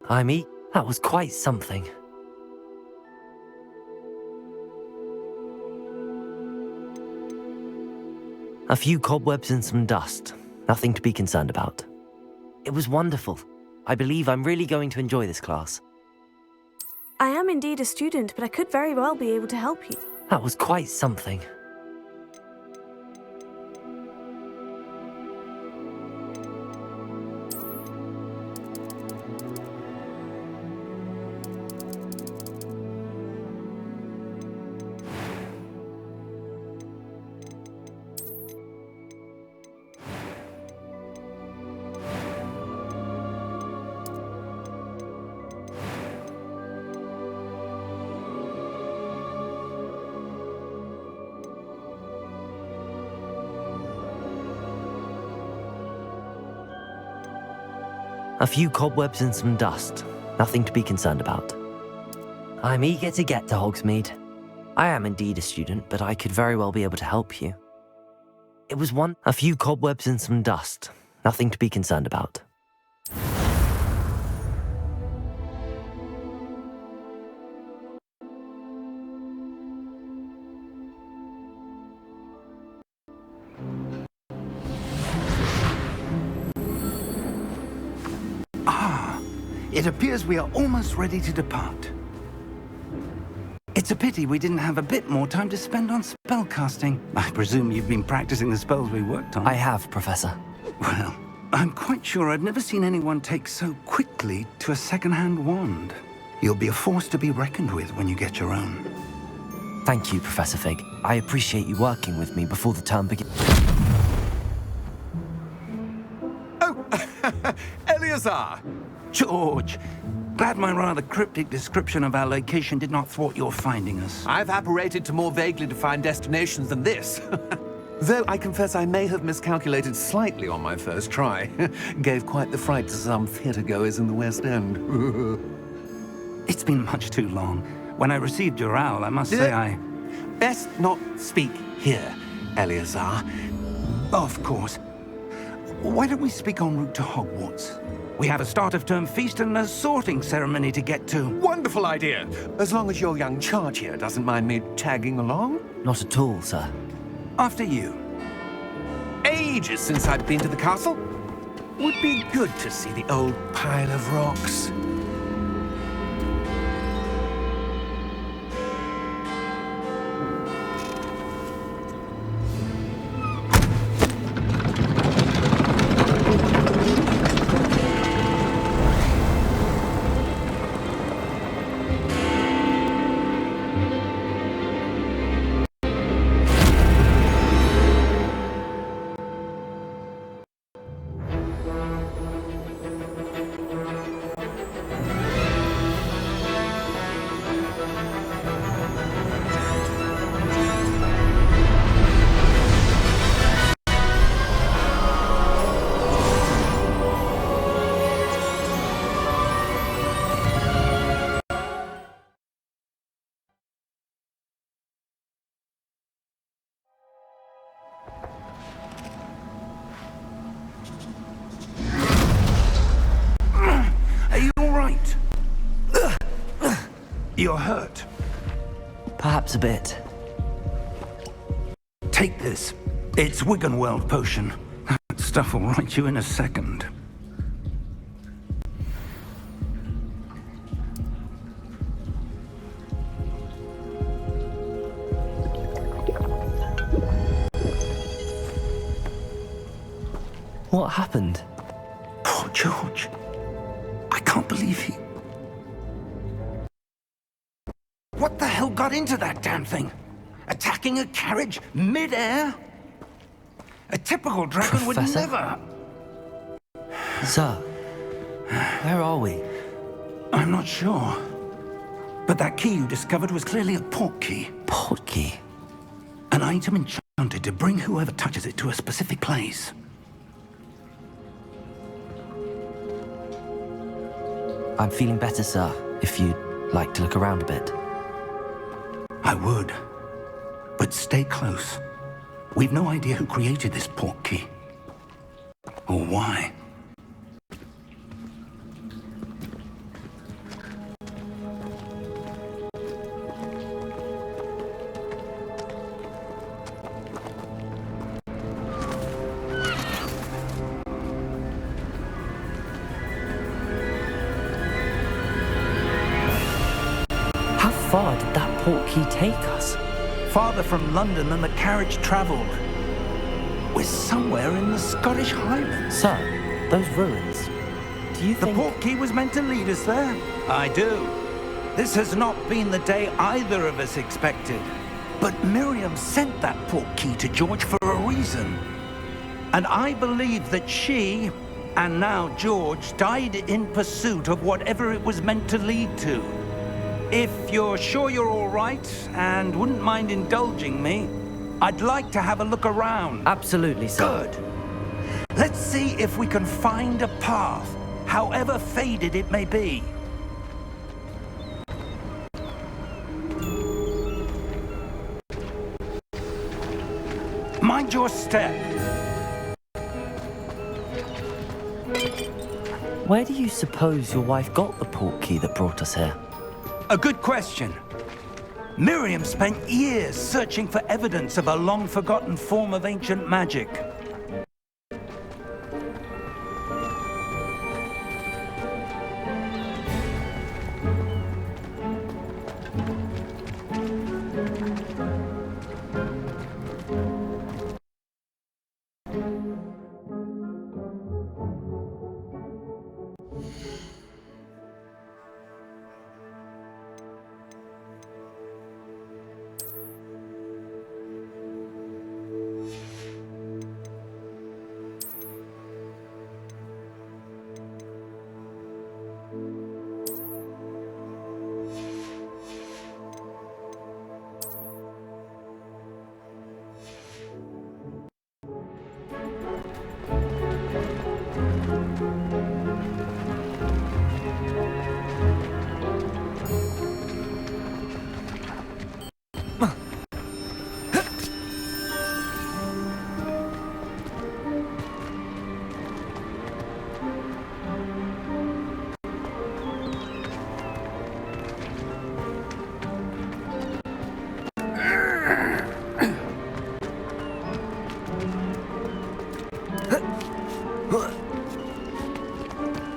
That was quite something. A few cobwebs and some dust. Nothing to be concerned about. It was wonderful. I believe I'm really going to enjoy this class. I am indeed a student, but I could very well be able to help you. That was quite something. A few cobwebs and some dust. Nothing to be concerned about. I'm eager to get to Hogsmeade. I am indeed a student, but I could very well be able to help you. It was a few cobwebs and some dust. Nothing to be concerned about. It appears we are almost ready to depart. It's a pity we didn't have a bit more time to spend on spellcasting. I presume you've been practicing the spells we worked on. I have, Professor. Well, I'm quite sure I've never seen anyone take so quickly to a second-hand wand. You'll be a force to be reckoned with when you get your own. Thank you, Professor Fig. I appreciate you working with me before the term begins. Oh, Eleazar! George, glad my rather cryptic description of our location did not thwart your finding us. I've apparated to more vaguely defined destinations than this. Though I confess I may have miscalculated slightly on my first try. Gave quite the fright to some theatre-goers in the West End. It's been much too long. When I received your owl, I must say I... Best not speak here, Eleazar. Of course. Why don't we speak en route to Hogwarts? We have a start-of-term feast and a sorting ceremony to get to. Wonderful idea! As long as your young charge here doesn't mind me tagging along. Not at all, sir. After you. Ages since I've been to the castle. Would be good to see the old pile of rocks. You're hurt. Perhaps a bit. Take this. It's Wiggenweld potion. That stuff will right you in a second. What happened? Poor George. I can't believe he... What the hell got into that damn thing? Attacking a carriage mid-air? A typical dragon would never... Sir, where are we? I'm not sure. But that key you discovered was clearly a port key. Port key? An item enchanted to bring whoever touches it to a specific place. I'm feeling better, sir, if you'd like to look around a bit. I would. But stay close. We've no idea who created this port key. Or why. far did that portkey take us? Farther from London than the carriage travelled. We're somewhere in the Scottish Highlands. Sir, those ruins. Do you The think... portkey was meant to lead us there? I do. This has not been the day either of us expected. But Miriam sent that portkey to George for a reason. And I believe that she, and now George, died in pursuit of whatever it was meant to lead to. If you're sure you're all right, and wouldn't mind indulging me, I'd like to have a look around. Absolutely, sir. Good. Let's see if we can find a path, however faded it may be. Mind your step. Where do you suppose your wife got the portkey that brought us here? A good question. Miriam spent years searching for evidence of a long-forgotten form of ancient magic.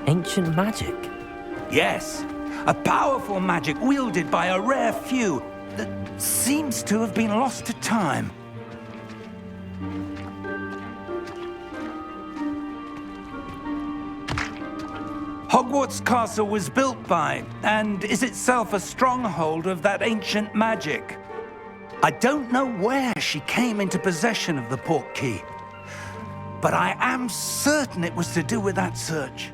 Ancient magic? Yes, a powerful magic wielded by a rare few that seems to have been lost to time. Hogwarts Castle was built by, and is itself a stronghold of that ancient magic. I don't know where she came into possession of the portkey, but I am certain it was to do with that search.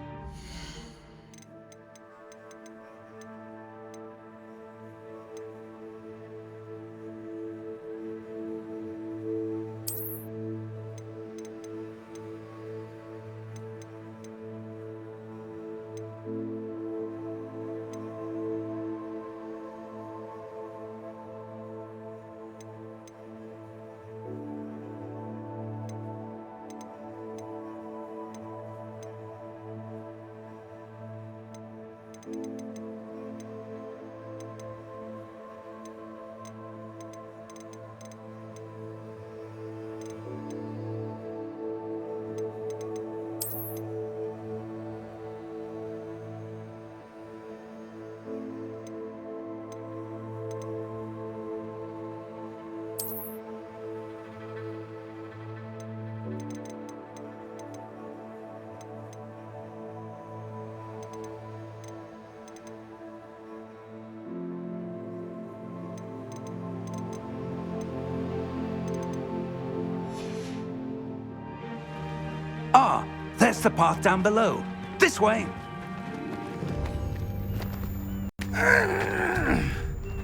Ah, there's the path down below. This way.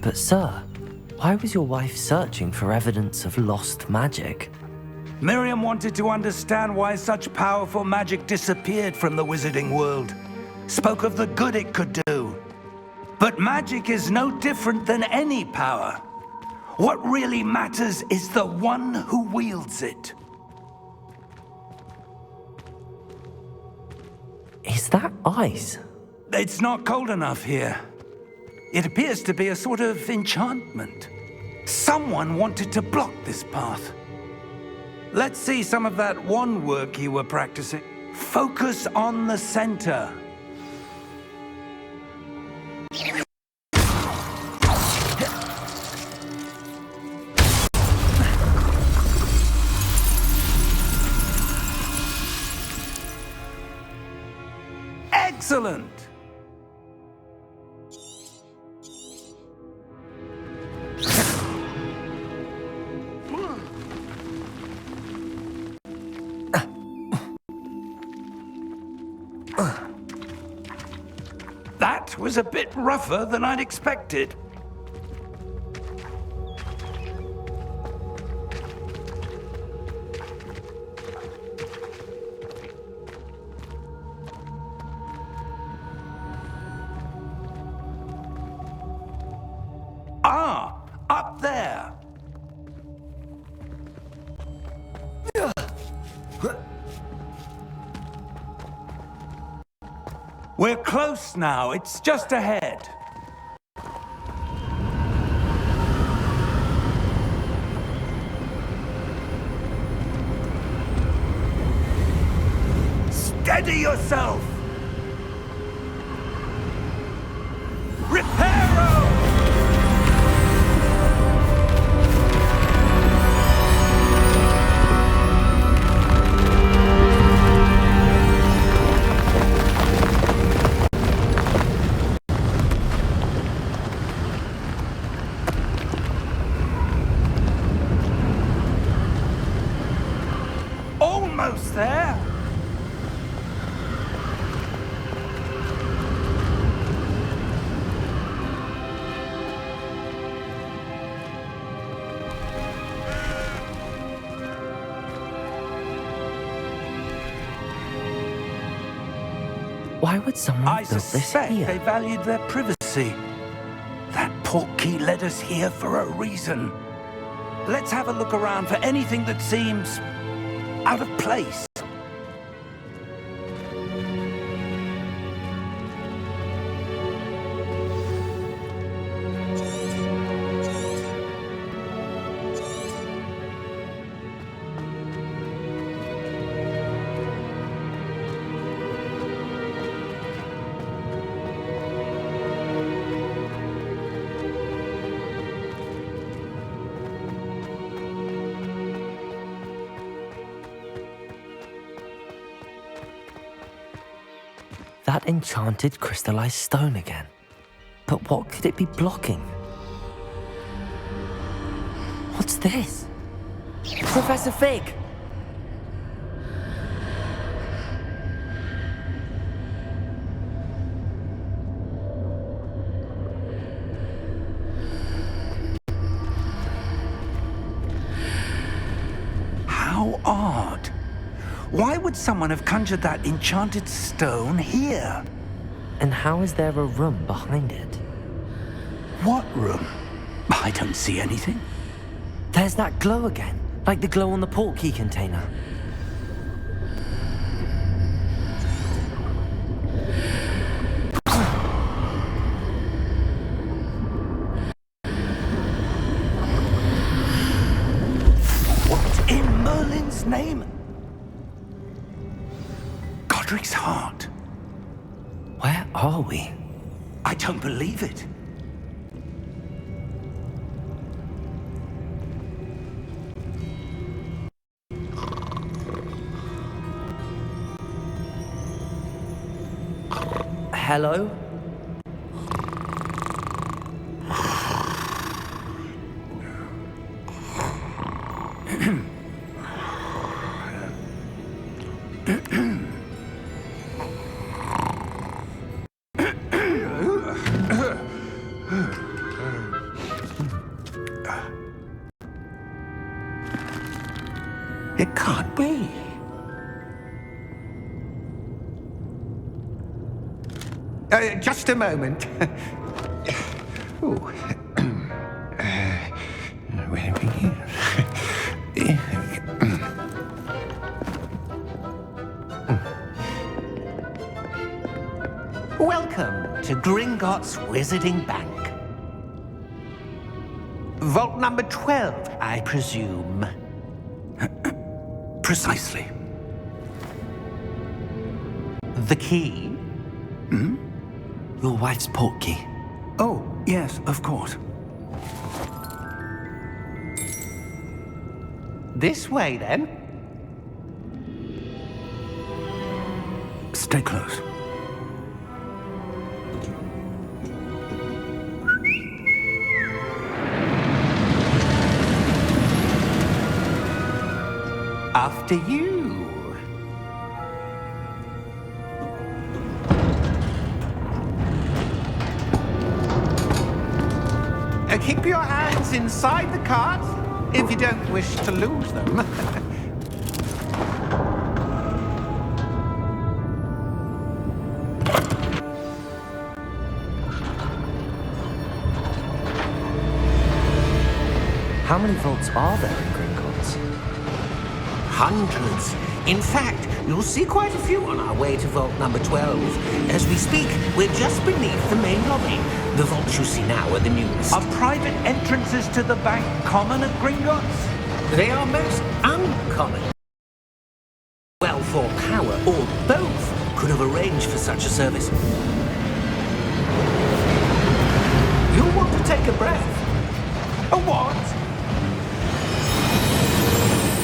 But sir, why was your wife searching for evidence of lost magic? Miriam wanted to understand why such powerful magic disappeared from the wizarding world. Spoke of the good it could do. But magic is no different than any power. What really matters is the one who wields it. Is that ice? It's not cold enough here. It appears to be a sort of enchantment. Someone wanted to block this path. Let's see some of that wand work you were practicing. Focus on the center. Excellent! That was a bit rougher than I'd expected. Ah, up there. We're close now. It's just ahead. Steady yourself! Reparo! Almost there. Why would someone I build this suspect here? they valued their privacy. That portkey led us here for a reason. Let's have a look around for anything that seems out of place. That enchanted crystallized stone again. But what could it be blocking? What's this? Professor Fig! How odd. Why would someone have conjured that enchanted stone here? And how is there a room behind it? What room? I don't see anything. There's that glow again, like the glow on the portkey container. What in Merlin's name? Godric's heart. Where are we? I don't believe it. Hello? It can't be. Just a moment. Oh. Where are we here? Welcome to Gringotts Wizarding Bank. Vault number 12, I presume. Precisely. The key? Your wife's portkey. Oh, yes, of course. This way, then. Stay close. After you. Keep your hands inside the cart if you don't wish to lose them. How many vaults are there in Gringotts? Hundreds. In fact, you'll see quite a few on our way to vault number 12. As we speak, we're just beneath the main lobby. The vaults you see now are the newest. Are private entrances to the bank common at Gringotts? They are most uncommon. Well, for power or both could have arranged for such a service. You'll want to take a breath. A what?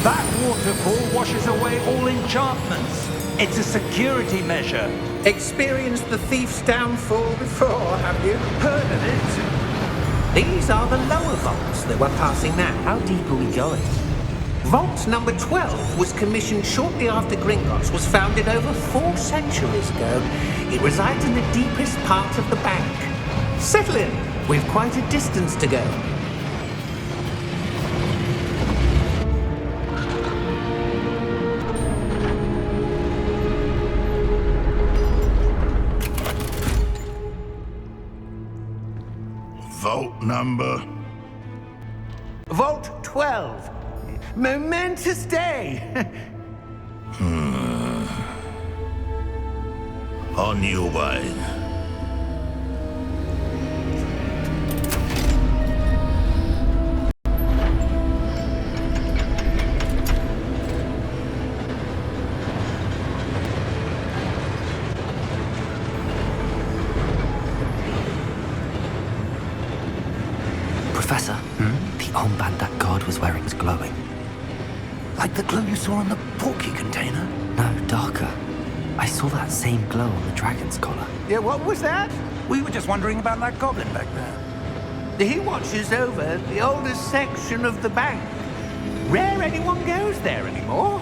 That waterfall washes away all enchantments. It's a security measure. Experienced the thief's downfall before, have you? Heard of it? These are the lower vaults that we're passing now. How deep are we going? Vault number 12 was commissioned shortly after Gringotts was founded over 4 centuries ago. It resides in the deepest part of the bank. Settle in. We've quite a distance to go. Vault number? Vault 12. Momentous day. On your way. Professor, the armband that guard was wearing is glowing. Like the glow you saw on the porky container? No, darker. I saw that same glow on the dragon's collar. Yeah, what was that? We were just wondering about that goblin back there. He watches over the oldest section of the bank. Rare anyone goes there anymore.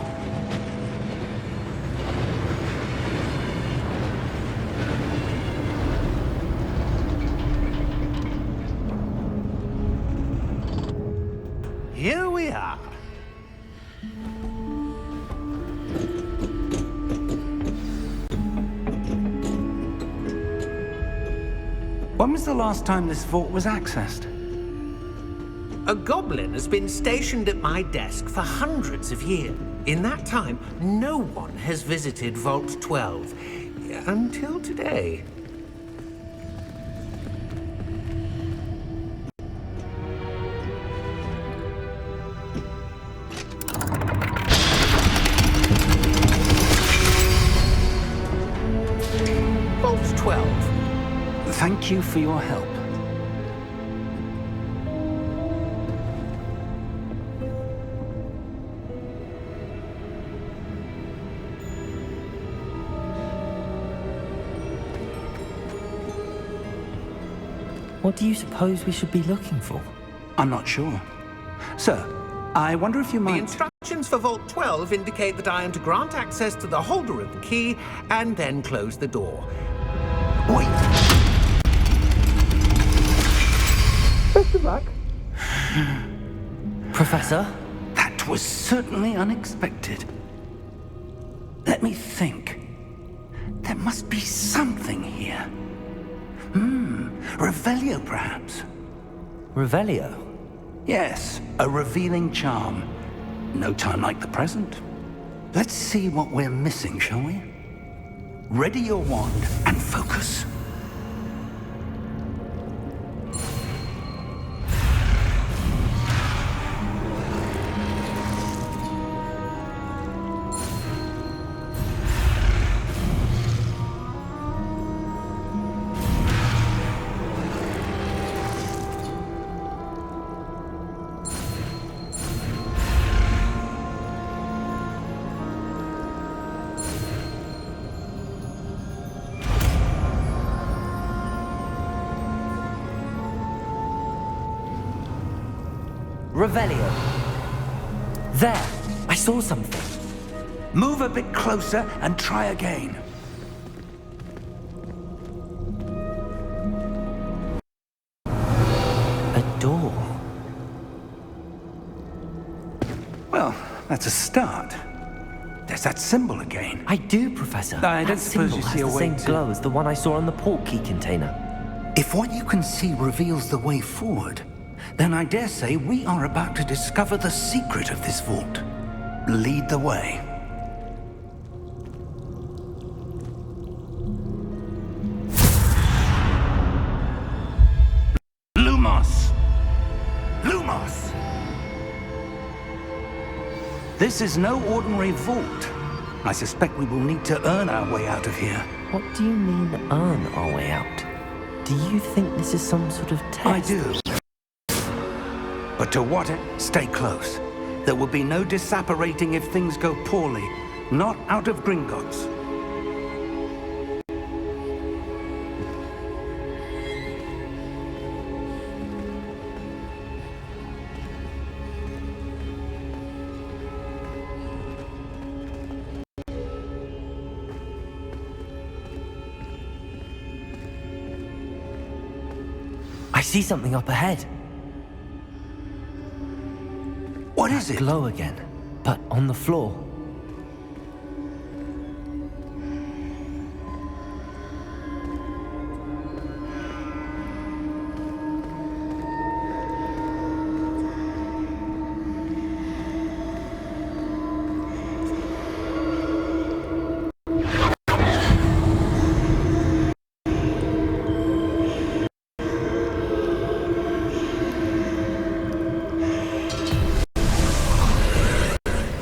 Here we are. When was the last time this vault was accessed? A goblin has been stationed at my desk for hundreds of years. In that time, no one has visited Vault 12. Until today. Vault 12. Thank you for your help. What do you suppose we should be looking for? I'm not sure. Sir, I wonder if you The might... instructions for Vault 12 indicate that I am to grant access to the holder of the key and then close the door. Wait! Best of luck. Professor? That was certainly unexpected. Let me think. There must be something here. Revelio, perhaps? Revelio? Yes, a revealing charm. No time like the present. Let's see what we're missing, shall we? Ready your wand and focus. Revelio. There! I saw something. Move a bit closer and try again. A door. Well, that's a start. There's that symbol again. I do, Professor. I don't That suppose symbol you has see a the way same to- glow as the one I saw on the port key container. If what you can see reveals the way forward, then I dare say we are about to discover the secret of this vault. Lead the way. Lumos! Lumos! This is no ordinary vault. I suspect we will need to earn our way out of here. What do you mean, earn our way out? Do you think this is some sort of test? I do. But to what end? Stay close. There will be no disapparating if things go poorly. Not out of Gringotts. I see something up ahead. What is it? Glow again, but on the floor.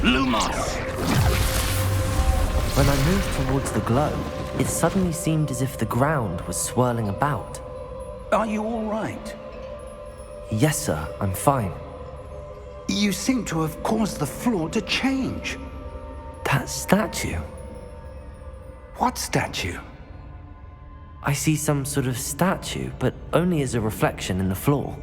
Lumos! When I moved towards the glow, it suddenly seemed as if the ground was swirling about. Are you all right? Yes, sir, I'm fine. You seem to have caused the floor to change. That statue. What statue? I see some sort of statue, but only as a reflection in the floor.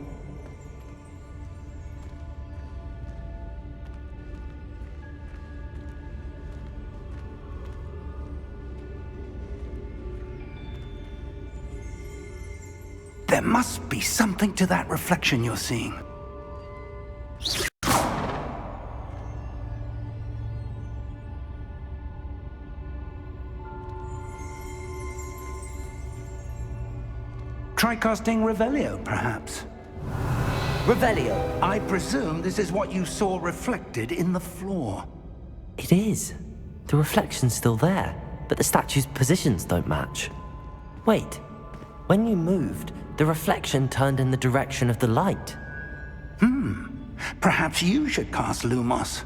There must be something to that reflection you're seeing. Try casting Revelio, perhaps. Revelio. I presume this is what you saw reflected in the floor. It is. The reflection's still there, but the statue's positions don't match. Wait. When you moved, the reflection turned in the direction of the light. Perhaps you should cast Lumos.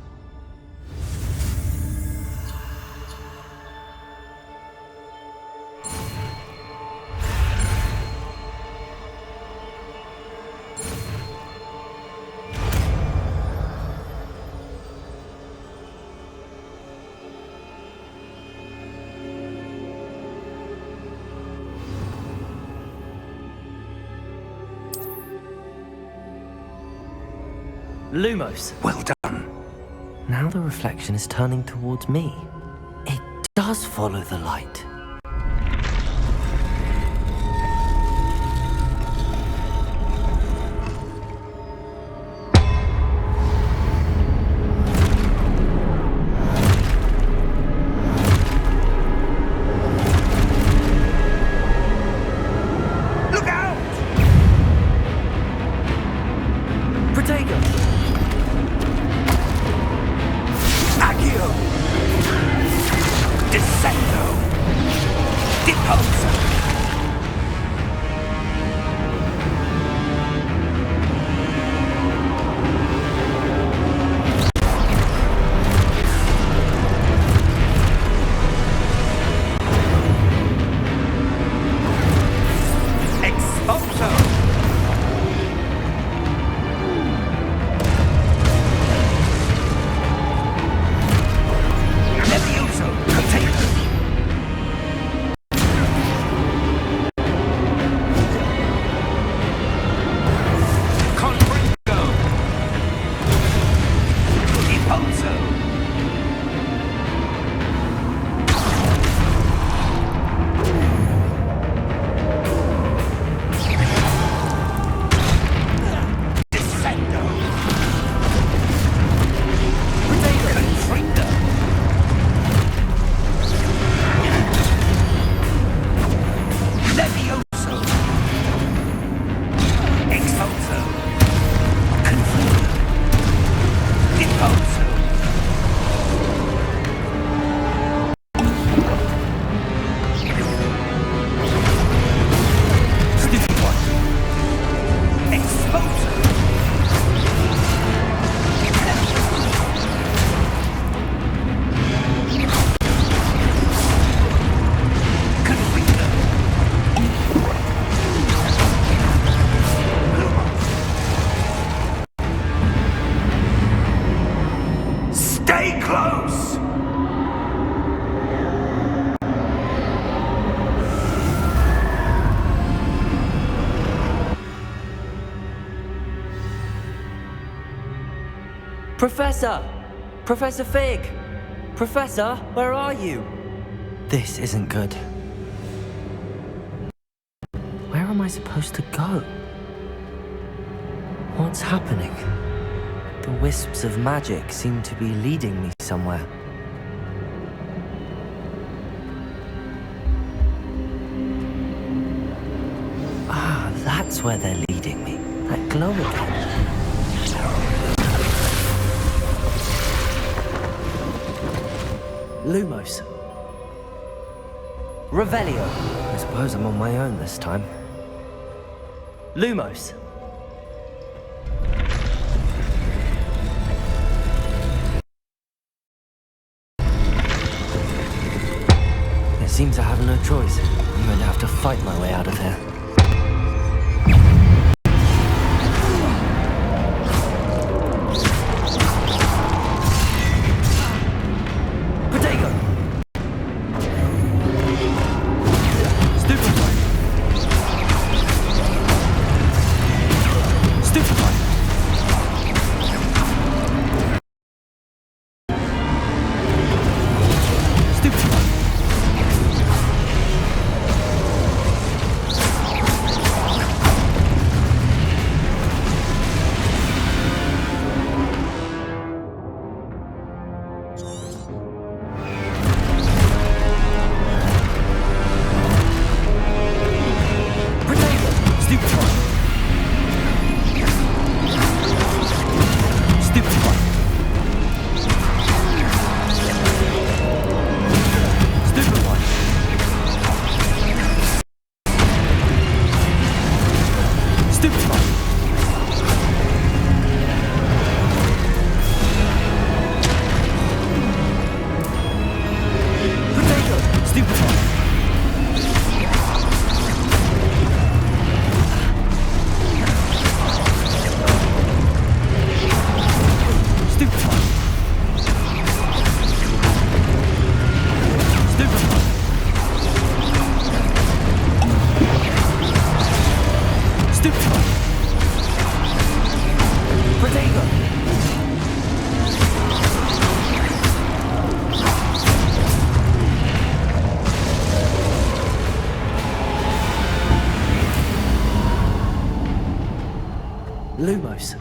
Lumos. Well done. Now the reflection is turning towards me. It does follow the light. Look out! Protego! Accio! Descendo! Deposa! Expulso! close! Professor! Professor Fig! Professor, where are you? This isn't good. Where am I supposed to go? What's happening? The wisps of magic seem to be leading me somewhere. Ah, that's where they're leading me. That glow again. Lumos. Revelio. I suppose I'm on my own this time. Lumos. It seems I have no choice. I'm going to have to fight my way out of here. Lumos.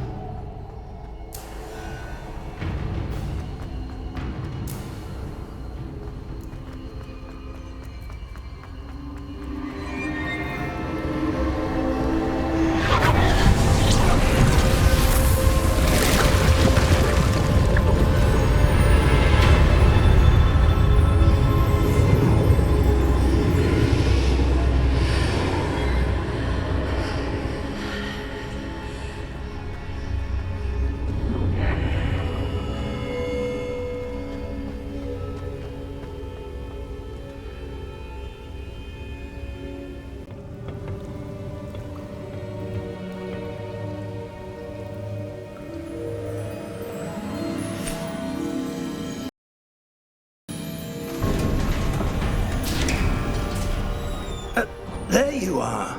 There you are.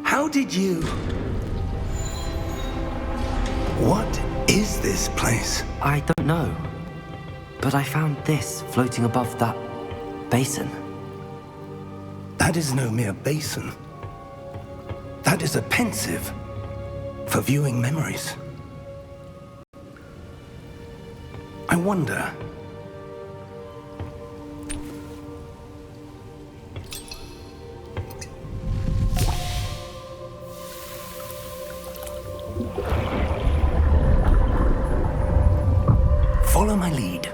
How did you... What is this place? I don't know. But I found this floating above that basin. That is no mere basin. That is a pensive for viewing memories. I wonder... Follow my lead.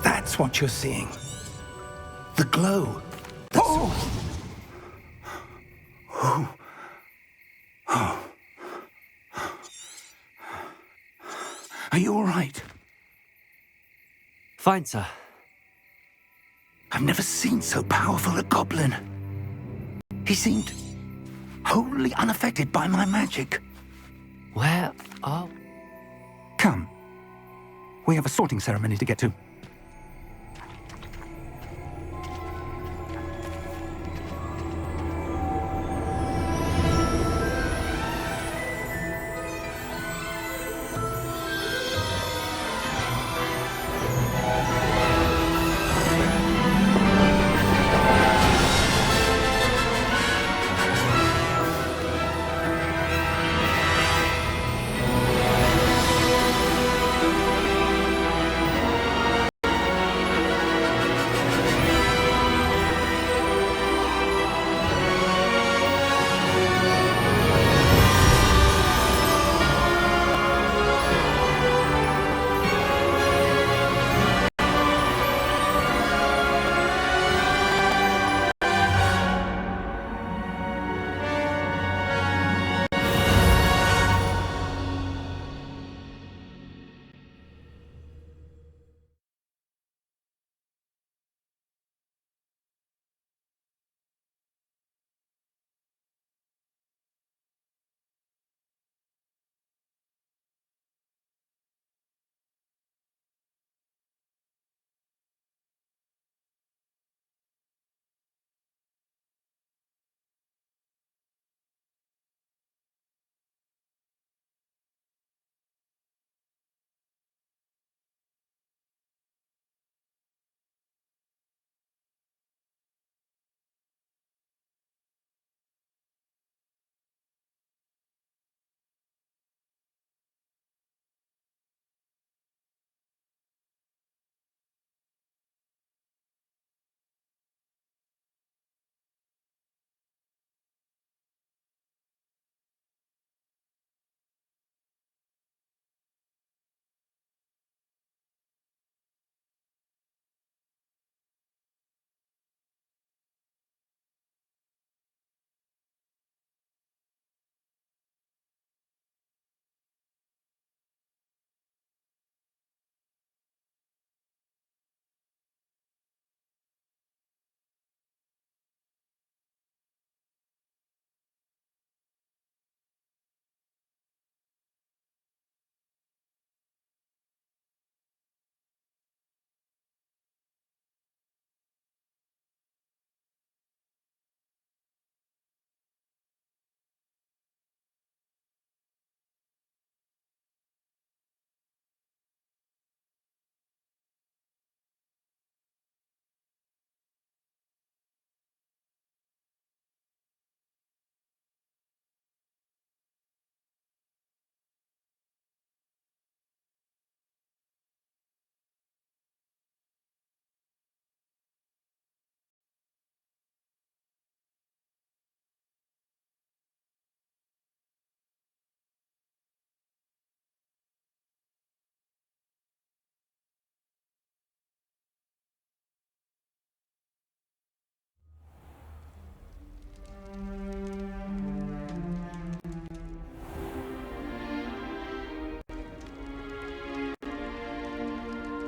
That's what you're seeing. The glow. Oh! Are you all right? Fine, sir. I've never seen so powerful a goblin. He seemed wholly unaffected by my magic. Where are... Come. We have a sorting ceremony to get to.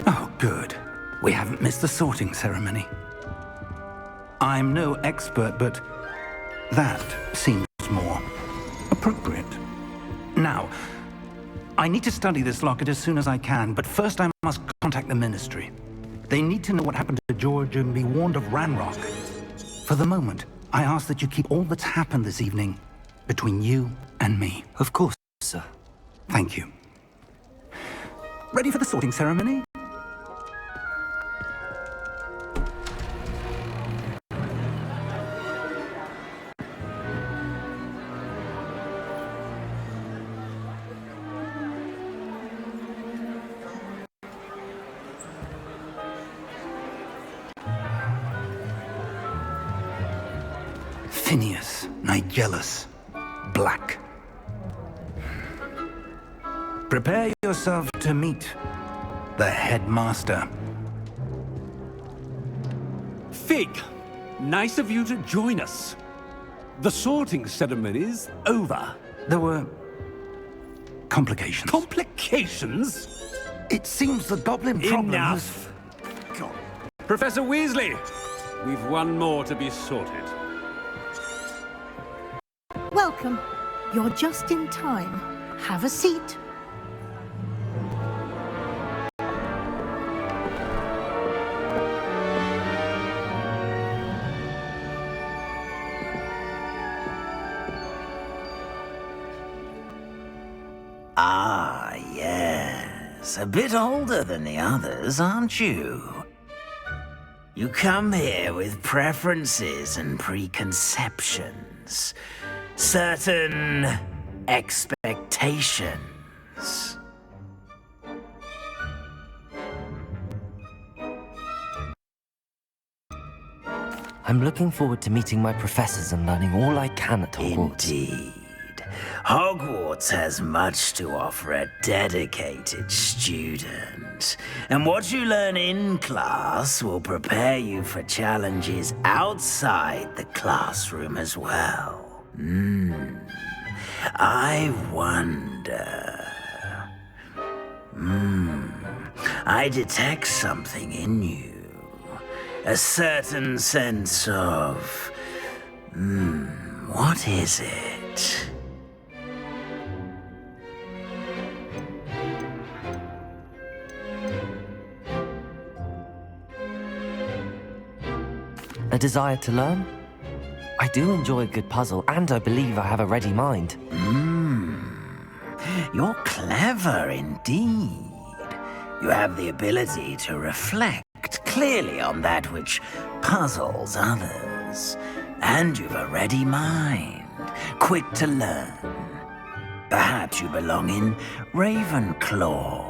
Oh, good. We haven't missed the sorting ceremony. I'm no expert, but that seems more appropriate. Now, I need to study this locket as soon as I can, but first I must contact the Ministry. They need to know what happened to George and be warned of Ranrock. For the moment, I ask that you keep all that's happened this evening between you and me. Of course, sir. Thank you. Ready for the sorting ceremony? Phineas, Nigellus, Black. Prepare yourself to meet the headmaster. Fig, nice of you to join us. The sorting ceremony's over. There were complications. Complications? It seems the goblin problem Enough. Professor Weasley, we've one more to be sorted. Welcome. You're just in time. Have a seat. Ah, yes. A bit older than the others, aren't you? You come here with preferences and preconceptions. Certain expectations. I'm looking forward to meeting my professors and learning all I can at Hogwarts. Indeed. Hogwarts has much to offer a dedicated student. And what you learn in class will prepare you for challenges outside the classroom as well. I wonder... I detect something in you. A certain sense of... what is it? A desire to learn? I do enjoy a good puzzle, and I believe I have a ready mind. You're clever indeed. You have the ability to reflect clearly on that which puzzles others. And you've a ready mind, quick to learn. Perhaps you belong in Ravenclaw.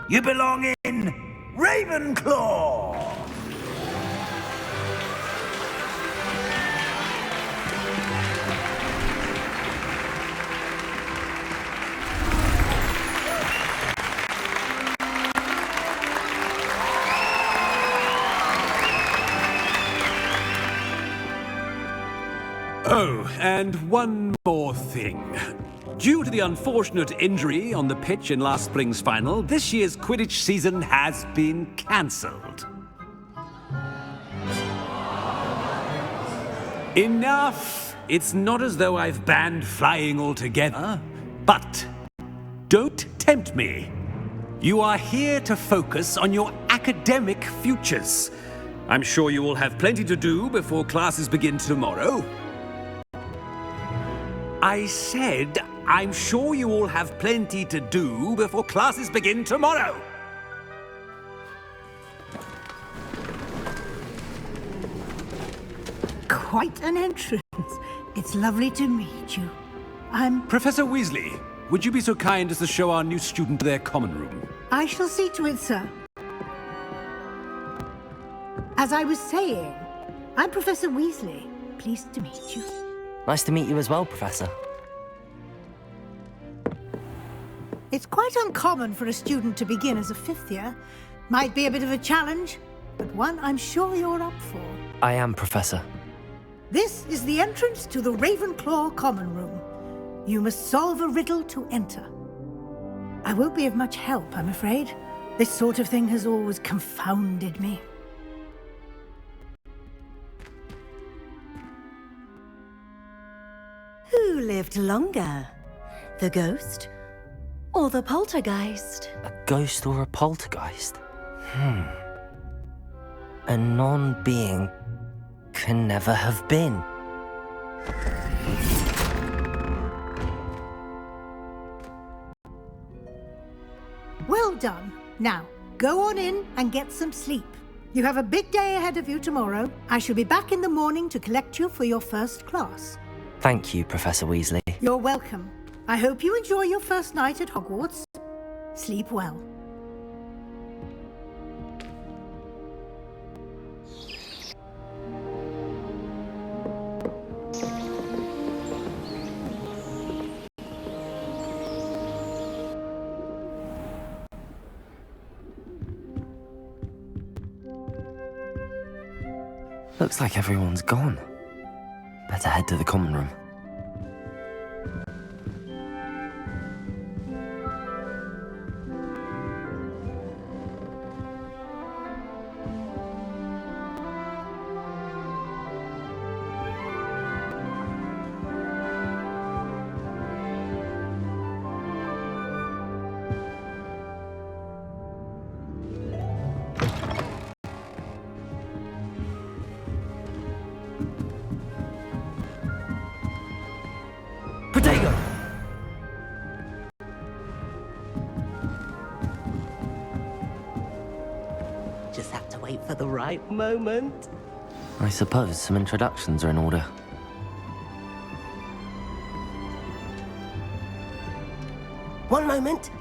You belong in Ravenclaw! Oh, and one more thing. Due to the unfortunate injury on the pitch in last spring's final, this year's Quidditch season has been cancelled. Enough! It's not as though I've banned flying altogether. But don't tempt me. You are here to focus on your academic futures. I'm sure you will have plenty to do before classes begin tomorrow. I said, I'm sure you all have plenty to do before classes begin tomorrow. Quite an entrance. It's lovely to meet you. Professor Weasley, would you be so kind as to show our new student their common room? I shall see to it, sir. As I was saying, I'm Professor Weasley. Pleased to meet you. Nice to meet you as well, Professor. It's quite uncommon for a student to begin as a fifth year. Might be a bit of a challenge, but one I'm sure you're up for. I am, Professor. This is the entrance to the Ravenclaw Common Room. You must solve a riddle to enter. I won't be of much help, I'm afraid. This sort of thing has always confounded me. Who lived longer? The ghost or the poltergeist? A ghost or a poltergeist? A non-being can never have been. Well done. Now, go on in and get some sleep. You have a big day ahead of you tomorrow. I shall be back in the morning to collect you for your first class. Thank you, Professor Weasley. You're welcome. I hope you enjoy your first night at Hogwarts. Sleep well. Looks like everyone's gone. Better head to the common room. Potato! Just have to wait for the right moment. I suppose some introductions are in order. One moment.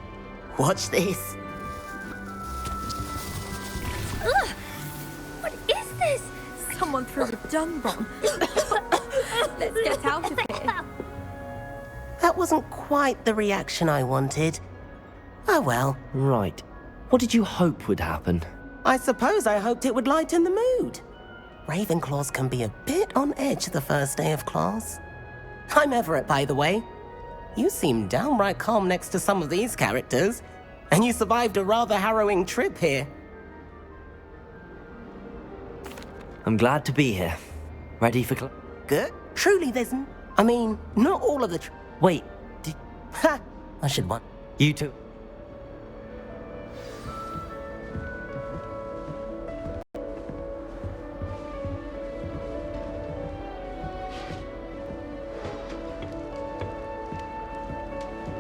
Watch this. Ugh! What is this? Someone threw a dung bomb. Let's get out of here. That wasn't quite the reaction I wanted. Oh well. Right. What did you hope would happen? I suppose I hoped it would lighten the mood. Ravenclaws can be a bit on edge the first day of class. I'm Everett, by the way. You seem downright calm next to some of these characters, and you survived a rather harrowing trip here. I'm glad to be here. Ready for Good. Truly, I mean, not all of the Wait, Ha! I should want. you two...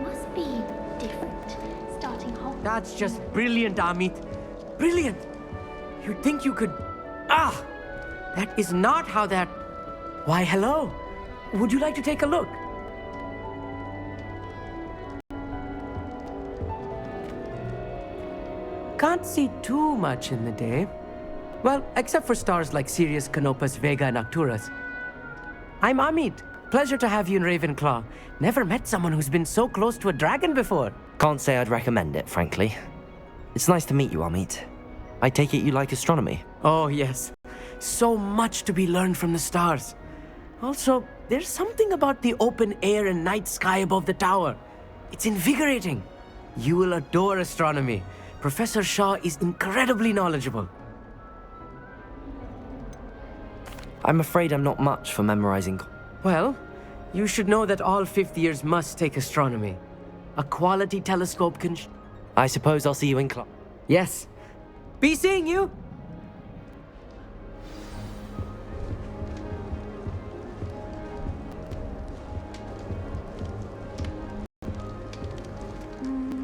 Must be different. Starting Hogwarts. That's just brilliant, Amit. Brilliant! You'd think you could... Ah! That is not how that... Why, hello. Would you like to take a look? Can't see too much in the day. Well, except for stars like Sirius, Canopus, Vega, and Arcturus. I'm Amit. Pleasure to have you in Ravenclaw. Never met someone who's been so close to a dragon before. Can't say I'd recommend it, frankly. It's nice to meet you, Amit. I take it you like astronomy? Oh, yes. So much to be learned from the stars. Also, there's something about the open air and night sky above the tower. It's invigorating. You will adore astronomy. Professor Shaw is incredibly knowledgeable. I'm afraid I'm not much for memorizing... Well, you should know that all fifth years must take astronomy. A quality telescope can... I suppose I'll see you in class. Yes. Be seeing you!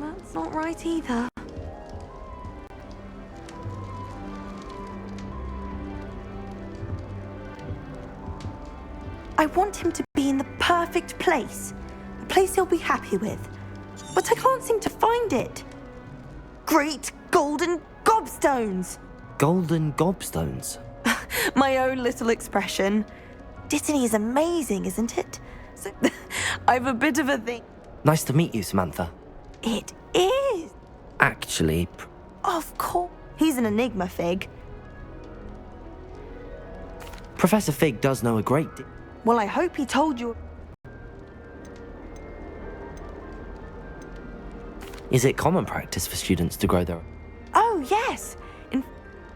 That's not right either. I want him to be in the perfect place. A place he'll be happy with. But I can't seem to find it. Great golden gobstones! Golden gobstones? My own little expression. Dittany is amazing, isn't it? So, I've a bit of a thing. Nice to meet you, Samantha. It is. Actually... Of course. He's an enigma, Fig. Professor Fig does know a great deal. Well, I hope he told you. Is it common practice for students to grow their... Oh, yes. And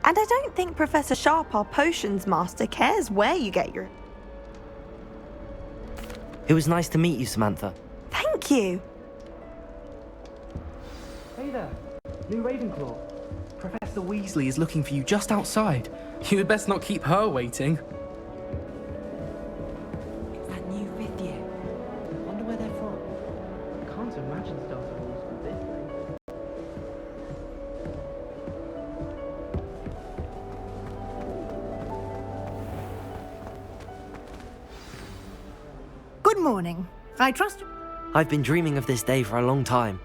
I don't think Professor Sharp, our potions master, cares where you get your... It was nice to meet you, Samantha. Thank you. Hey there, new Ravenclaw. Professor Weasley is looking for you just outside. You had best not keep her waiting. It's that new fifth year. I wonder where they're from. I can't imagine starting rules for this thing. Good morning. I trust you. I've been dreaming of this day for a long time.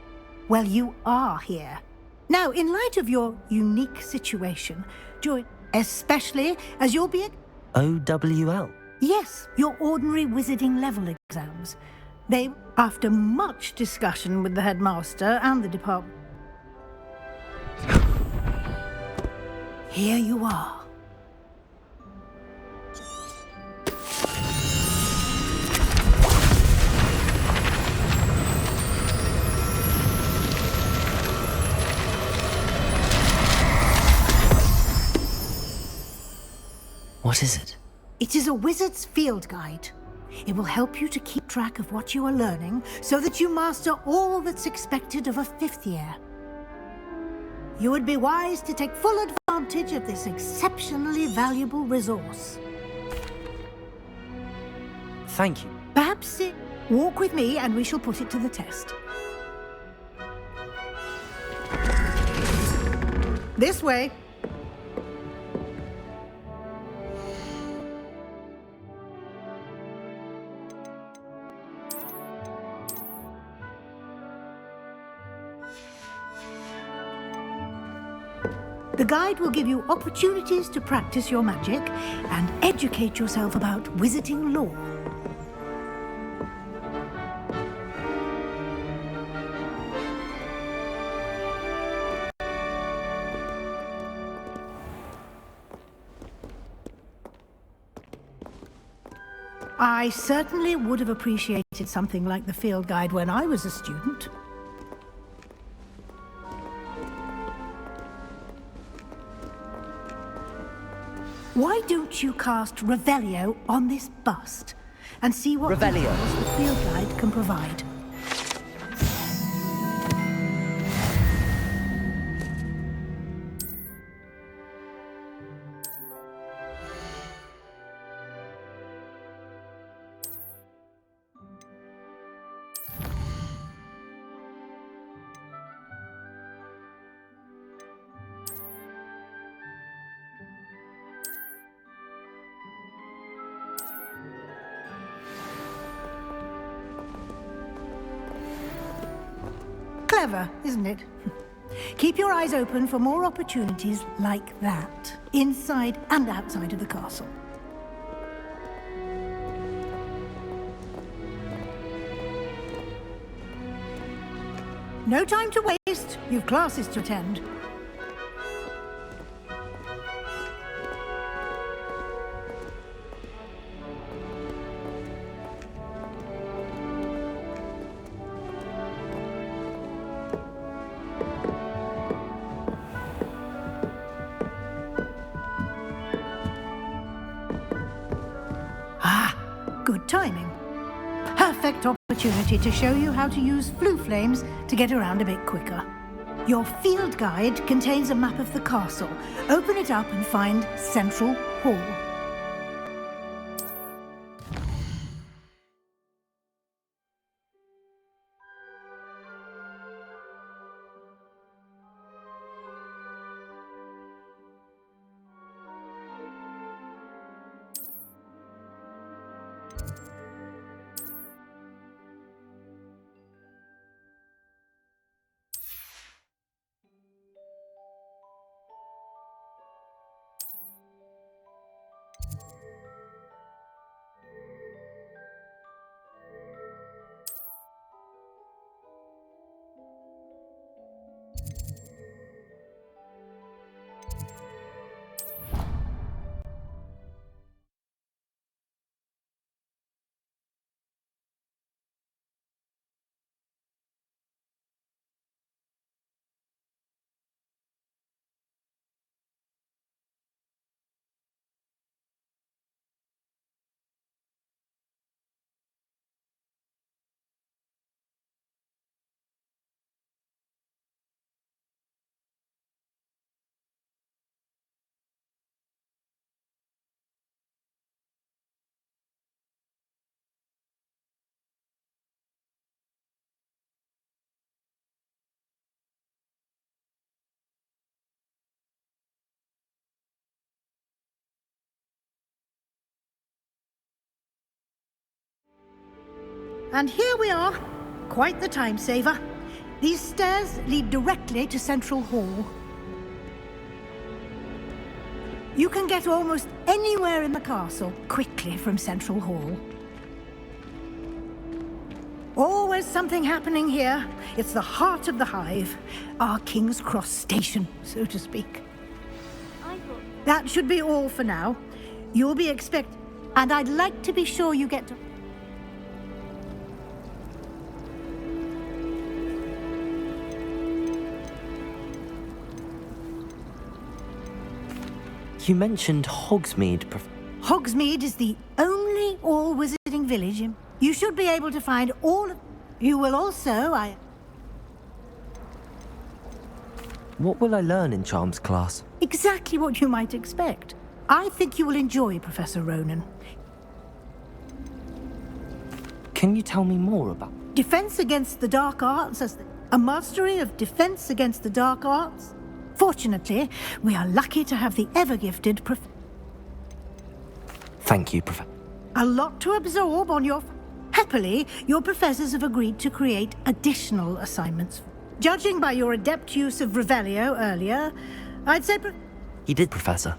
Well, you are here. Now, in light of your unique situation, join, especially as you'll be... OWL? Yes, your ordinary wizarding level exams. They, after much discussion with the headmaster and the department... Here you are. What is it? It is a wizard's field guide. It will help you to keep track of what you are learning so that you master all that's expected of a 5th year. You would be wise to take full advantage of this exceptionally valuable resource. Thank you. Perhaps walk with me and we shall put it to the test. This way. The guide will give you opportunities to practice your magic and educate yourself about wizarding lore. I certainly would have appreciated something like the field guide when I was a student. Why don't you cast Revelio on this bust and see what details the field guide can provide? Clever, isn't it? Keep your eyes open for more opportunities like that, inside and outside of the castle. No time to waste. You've classes to attend. Good timing. Perfect opportunity to show you how to use flue flames to get around a bit quicker. Your field guide contains a map of the castle. Open it up and find Central Hall. And here we are. Quite the time saver. These stairs lead directly to Central Hall. You can get almost anywhere in the castle quickly from Central Hall. Always something happening here. It's the heart of the hive. Our King's Cross station, so to speak. That should be all for now. You'll be and I'd like to be sure you get to... You mentioned Hogsmeade, Hogsmeade is the only all-wizarding village in... You should be able to find all of... You will also, What will I learn in Charms class? Exactly what you might expect. I think you will enjoy Professor Ronan. Can you tell me more about... Defense against the dark arts as a mastery of defense against the dark arts. Fortunately, we are lucky to have the ever-gifted Thank you, Professor. A lot to absorb on your... Happily, your professors have agreed to create additional assignments. Judging by your adept use of Revelio earlier, I'd say... He did, Professor.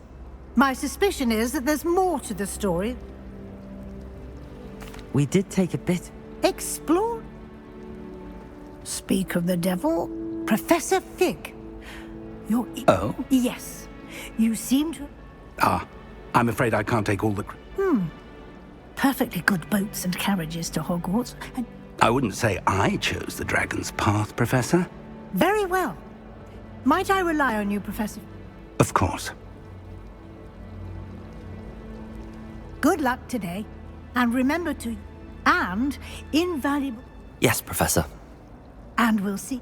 My suspicion is that there's more to the story. We did take a bit... Explore? Speak of the devil, Professor Fig. You're... Oh? Yes. You seem to... I'm afraid I can't take all the... Perfectly good boats and carriages to Hogwarts, and... I wouldn't say I chose the dragon's path, Professor. Very well. Might I rely on you, Professor? Of course. Good luck today, and remember to... And invaluable... Yes, Professor. And we'll see...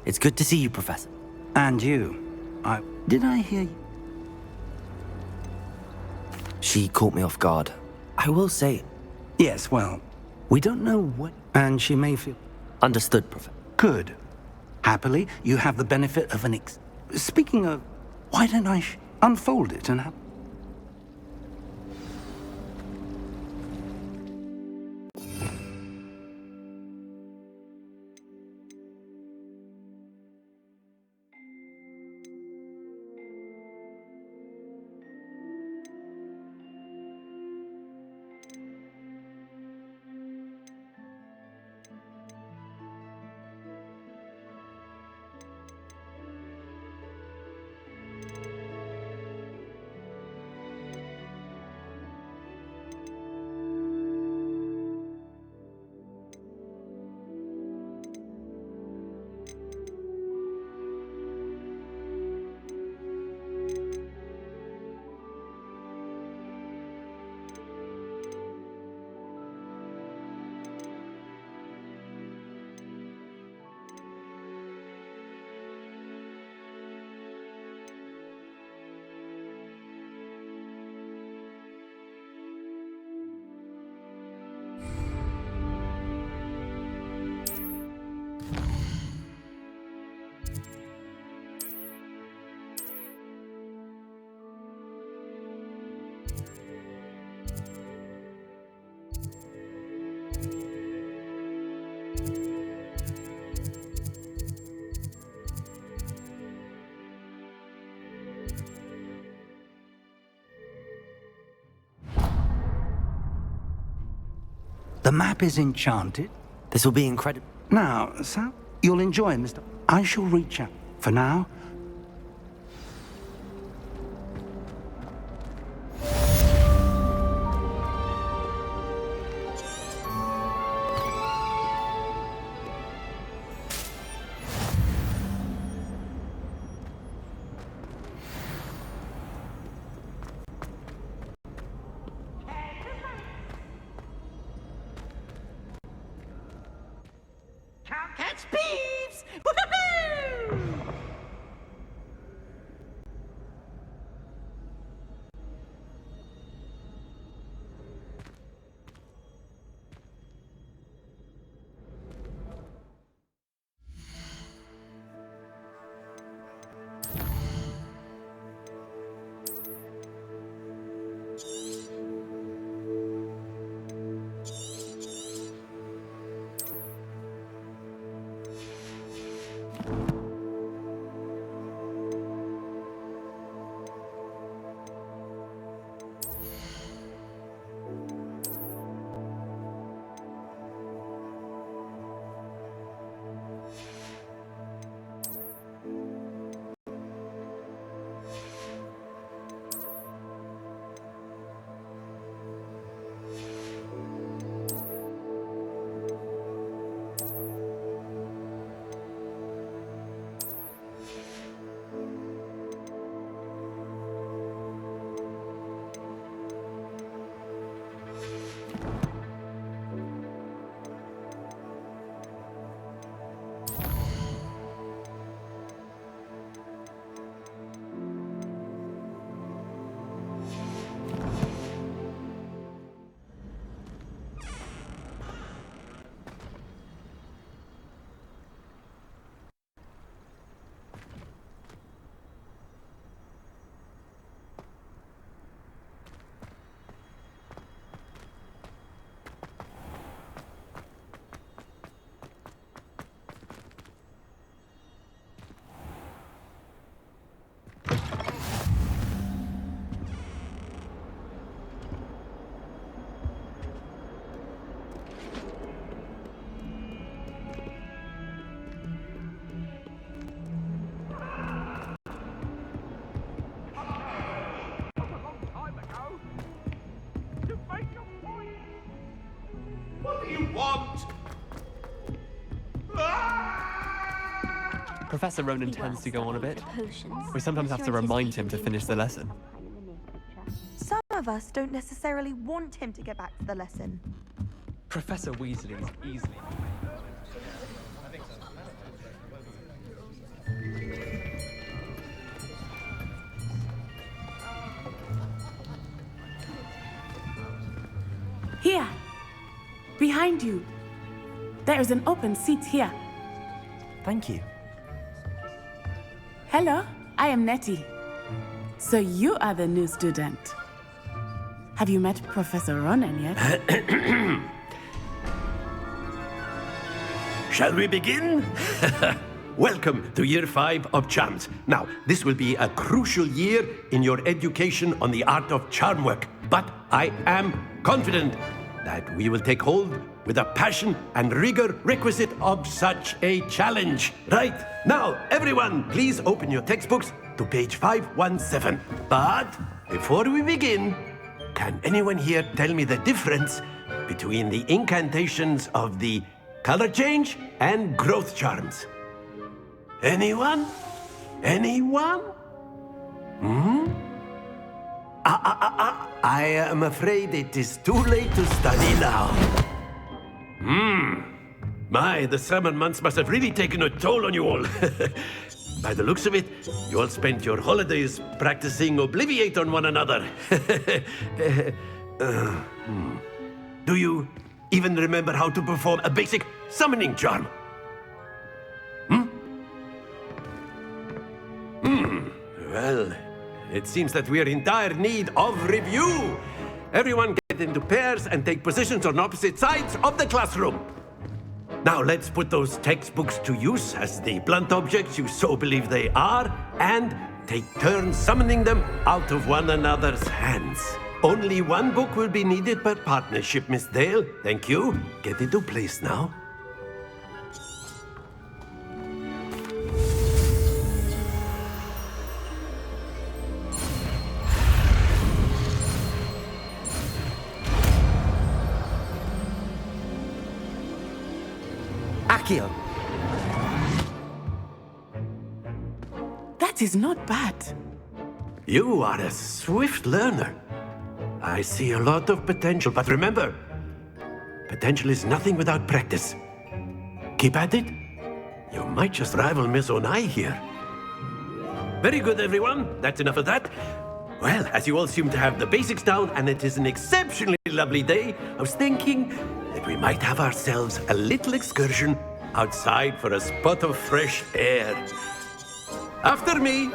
It's good to see you, Professor. And you. Did I hear you? She caught me off guard. I will say... Yes, well, we don't know what... And she may feel... Understood, Professor. Good. Happily, you have the benefit of an Speaking of... Why don't I unfold it and have... The map is enchanted. This will be incredible. Now, Sal, you'll enjoy, Mr. I shall reach out. For now... Catch peeves! Woohoo! Professor Ronan tends to go on a bit. Potions. We sometimes have to remind him to finish the lesson. Some of us don't necessarily want him to get back to the lesson. Professor Weasley is easily... Here! Behind you! There is an open seat here. Thank you. Hello, I am Nettie. So you are the new student. Have you met Professor Ronan yet? Shall we begin? Welcome to Year 5 of Charms. Now, this will be a crucial year in your education on the art of charm work. But I am confident that we will take hold with the passion and rigor requisite of such a challenge. Right, now, everyone, please open your textbooks to page 517. But before we begin, can anyone here tell me the difference between the incantations of the color change and growth charms? Anyone? Anyone? I am afraid it is too late to study now. My, the summer months must have really taken a toll on you all. By the looks of it, you all spent your holidays practicing Obliviate on one another. Do you even remember how to perform a basic summoning charm? Well, it seems that we are in dire need of review. Everyone get into pairs and take positions on opposite sides of the classroom. Now let's put those textbooks to use as the blunt objects you so believe they are, and take turns summoning them out of one another's hands. Only one book will be needed per partnership, Miss Dale. Thank you. Get into place now. Accio. That is not bad. You are a swift learner. I see a lot of potential, but remember, potential is nothing without practice. Keep at it. You might just rival Miss Onai here. Very good, everyone. That's enough of that. Well, as you all seem to have the basics down, and it is an exceptionally lovely day, I was thinking that we might have ourselves a little excursion outside for a spot of fresh air. After me.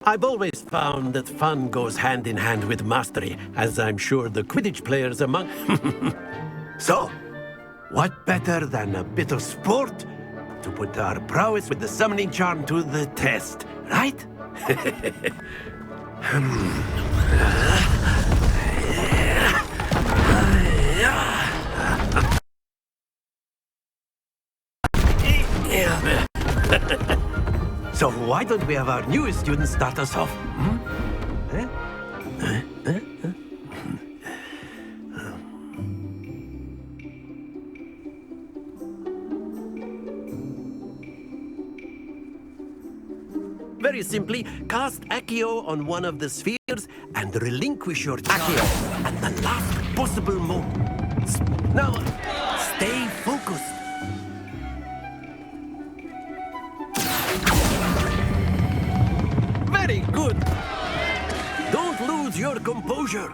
I've always found that fun goes hand in hand with mastery, as I'm sure the Quidditch players among... So, what better than a bit of sport to put our prowess with the summoning charm to the test, right? So why don't we have our newest student start us off? Very simply, cast Accio on one of the spheres and relinquish your Accio at the last possible moment. Now, stay focused. Very good. Don't lose your composure.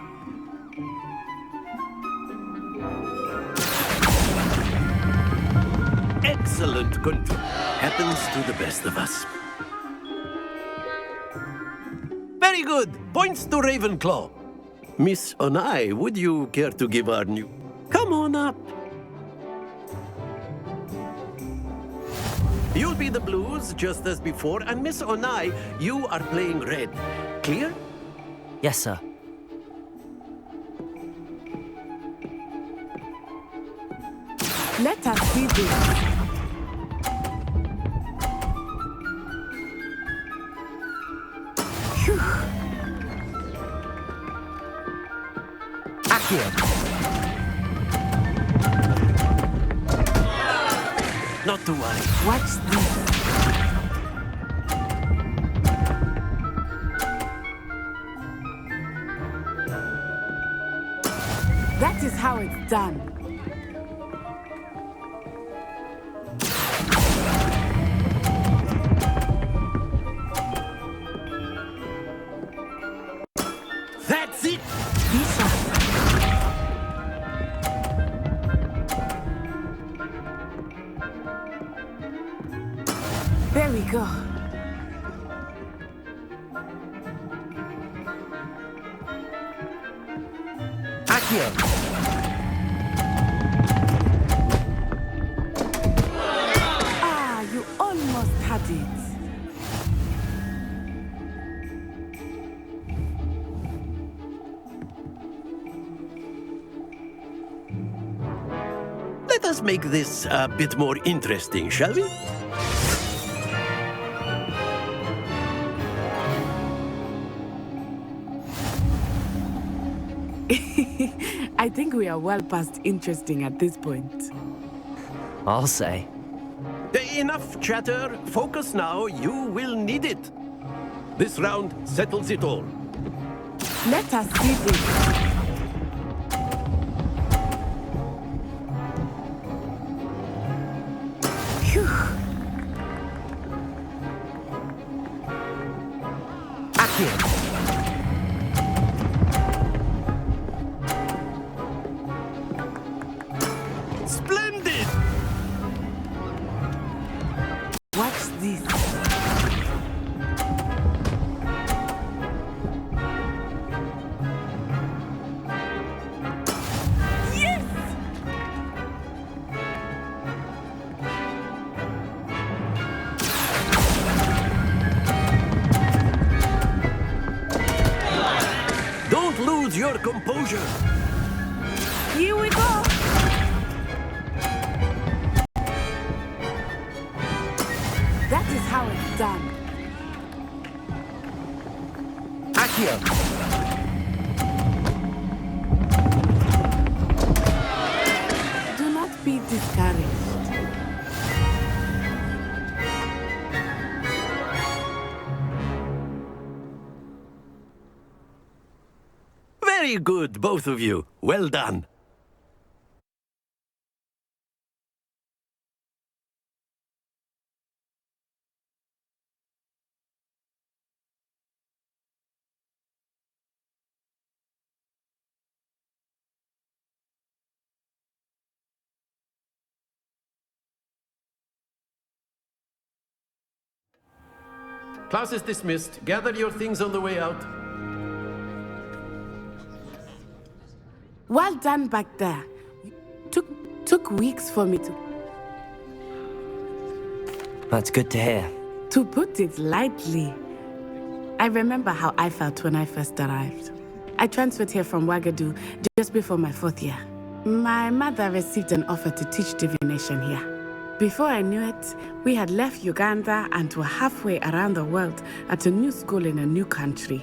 Excellent control. Happens to the best of us. Very good. Points to Ravenclaw. Miss Onai, would you care to give our new... Come on up. You'll be the blues, just as before, and Miss Onai, you are playing red. Clear? Yes, sir. Let us see this. Phew. Accio. Not to worry. Watch this. That is how it's done. That's it! There we go. Accio. Ah, you almost had it. Let us make this a bit more interesting, shall we? I think we are well past interesting at this point. I'll say. Enough chatter. Focus now. You will need it. This round settles it all. Let us see this. Phew. Accio. Splendid! Watch this. Yes! Don't lose your composure. Here we go. That is how it's done. Accio. Do not be discouraged. Very good, both of you. Well done. Class is dismissed. Gather your things on the way out. Well done back there. Took weeks for me That's good to hear. to put it lightly. I remember how I felt when I first arrived. I transferred here from Wagadu just before my 4th year. My mother received an offer to teach divination here. Before I knew it, we had left Uganda and were halfway around the world at a new school in a new country.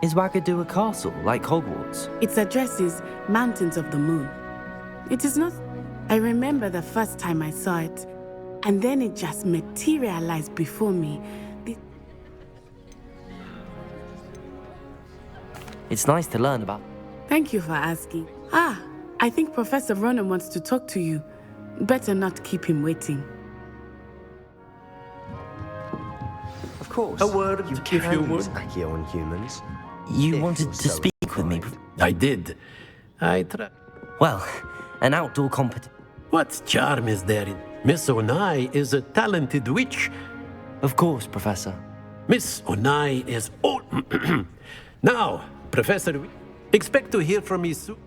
Is Wagadu a castle, like Hogwarts? Its address is Mountains of the Moon. It is not... I remember the first time I saw it, and then it just materialized before me. It's nice to learn about. Thank you for asking. Ah, I think Professor Ronan wants to talk to you. Better not keep him waiting. Of course. A word, you if you would. use Accio on humans. You If wanted you're to so speak with me. inclined. I did. I tried. Well, an outdoor competition. What charm is there in... Miss Onai is a talented witch. Of course, Professor. Miss Onai is old. Now, Professor, expect to hear from me soon.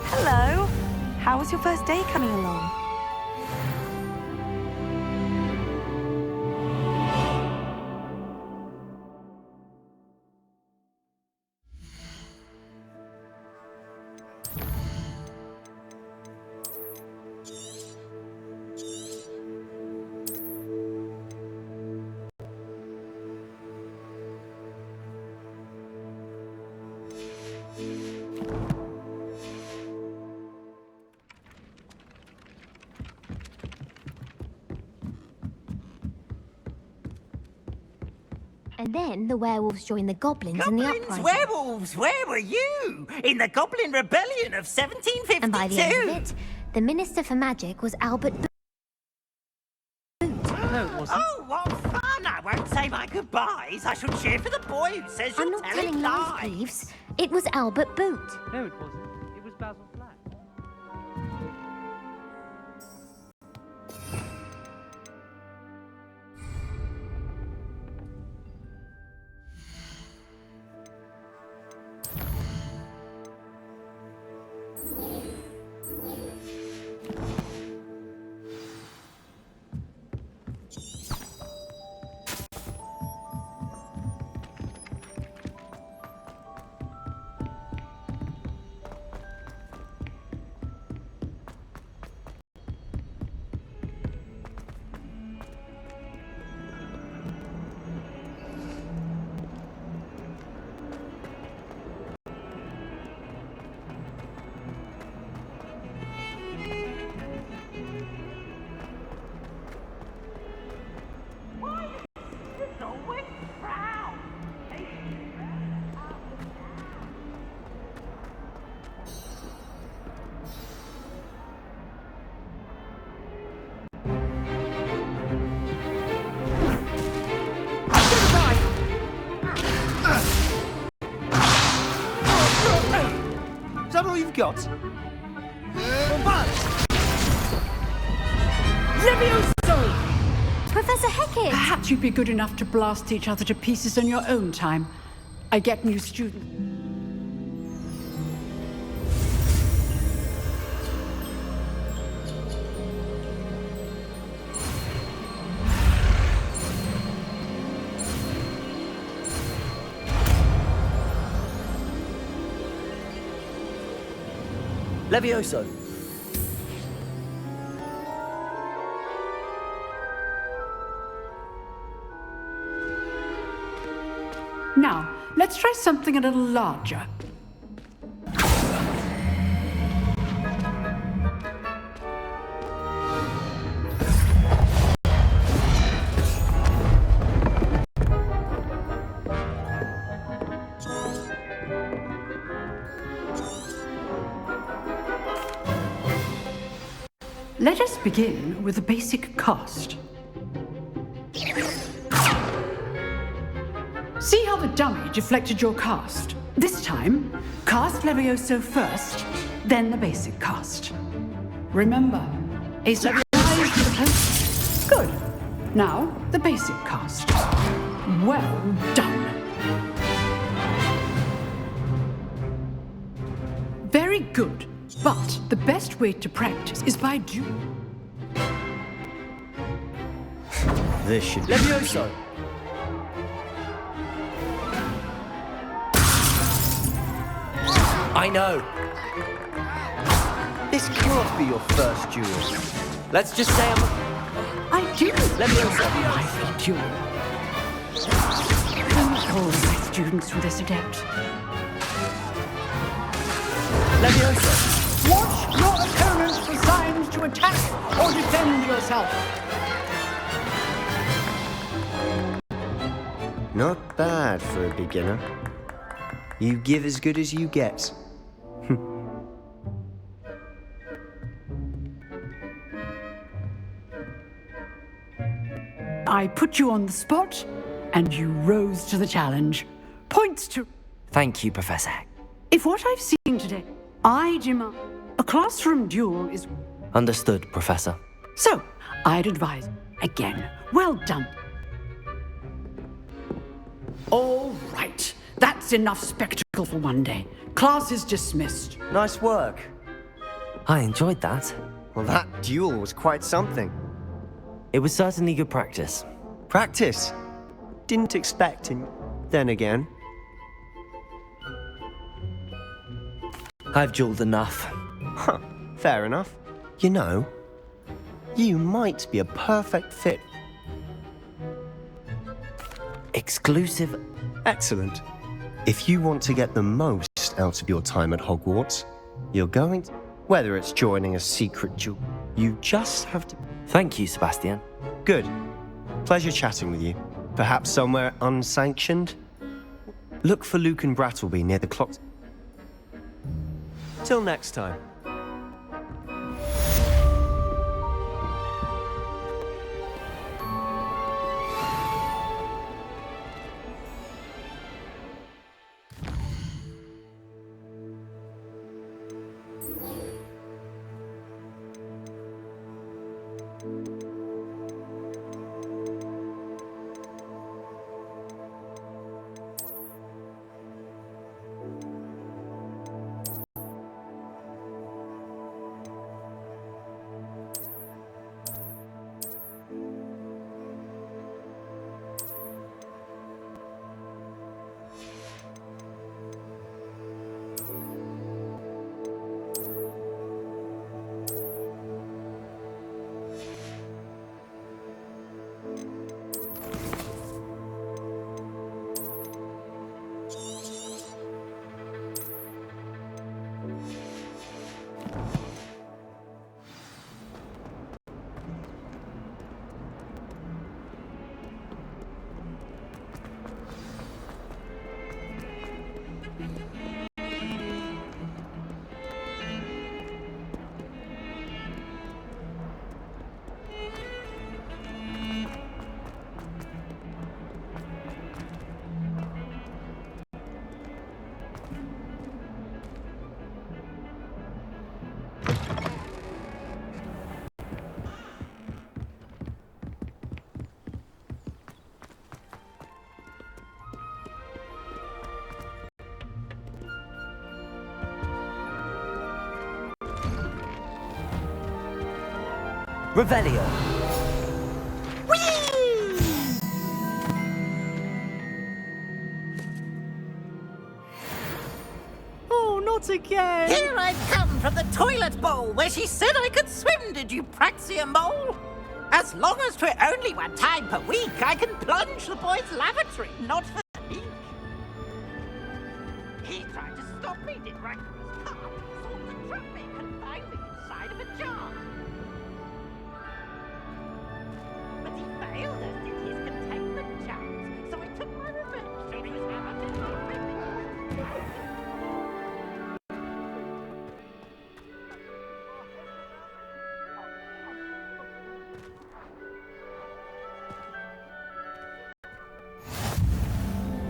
Hello. How was your first day coming along? And then the werewolves joined the goblins in the uprising. Werewolves, where were you? In the Goblin Rebellion of 1752? And by the end of it, the Minister for Magic was Albert Boot. No, it wasn't. Oh, what fun! I won't say my goodbyes. I shall cheer for the boy who says I'm you're not telling telling lies, Peeves. It was Albert Boot. No, it wasn't. It was Basil Flat. Is that all you've got? Levioso! Professor Hecat! Perhaps you'd be good enough to blast each other to pieces in your own time. I get new students. Levioso. Now, let's try something a little larger. Let us begin with the basic cast. See how the dummy deflected your cast? This time, cast Levioso first, then the basic cast. Remember, a surprise to the post. Good. Now, the basic cast. Well done. Very good. But the best way to practice is by doing. This should be Levioso. I know. This cannot be your first duel. Let's just say I do. Levioso. I duel. I'm not all my students with this adept. Levioso. Watch your opponents for signs to attack or defend yourself. Not bad for a beginner. You give as good as you get. I put you on the spot, and you rose to the challenge. Points to... Thank you, Professor. If what I've seen today, I demand a classroom duel is... Understood, Professor. So, I'd advise, again, well done. All right, that's enough spectacle for one day. Class is dismissed. Nice work. I enjoyed that. Well, that duel was quite something. It was certainly good practice. Practice? Didn't expect it. Then again. I've dueled enough. Huh, fair enough. You know, you might be a perfect fit. Exclusive. Excellent. If you want to get the most out of your time at Hogwarts, you're going to... Whether it's joining a secret duel, you just have to... Thank you, Sebastian. Good. Pleasure chatting with you. Perhaps somewhere unsanctioned? Look for Luke and Brattleby near the clock. Till next time. Revelio. Oh, not again! Here I've come from the toilet bowl where she said I could swim, did you praxia mole? As long as 'twere only one time per week, I can plunge the boy's lavatory, not for the week. He tried to stop me, did right for his car, sought to trap me, confined me inside of a jar. But he failed us did his containment chance, so I took my revenge, showing his hand in my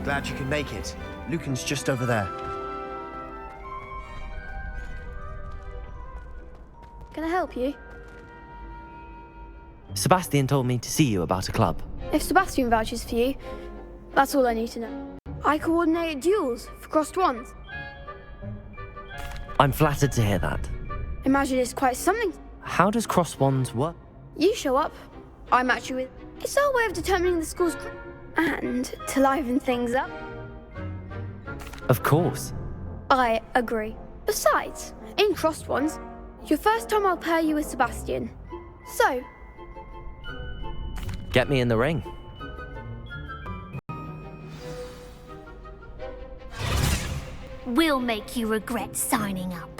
Glad you could make it. Lucan's just over there. Can I help you? Sebastian told me to see you about a club. If Sebastian vouches for you, that's all I need to know. I coordinate duels for crossed wands. I'm flattered to hear that. Imagine it's quite something. How does cross wands work? You show up, I match you with... It's our way of determining the score's... And to liven things up. Of course. I agree. Besides, in crossed wands, your first time I'll pair you with Sebastian. So... Get me in the ring. We'll make you regret signing up.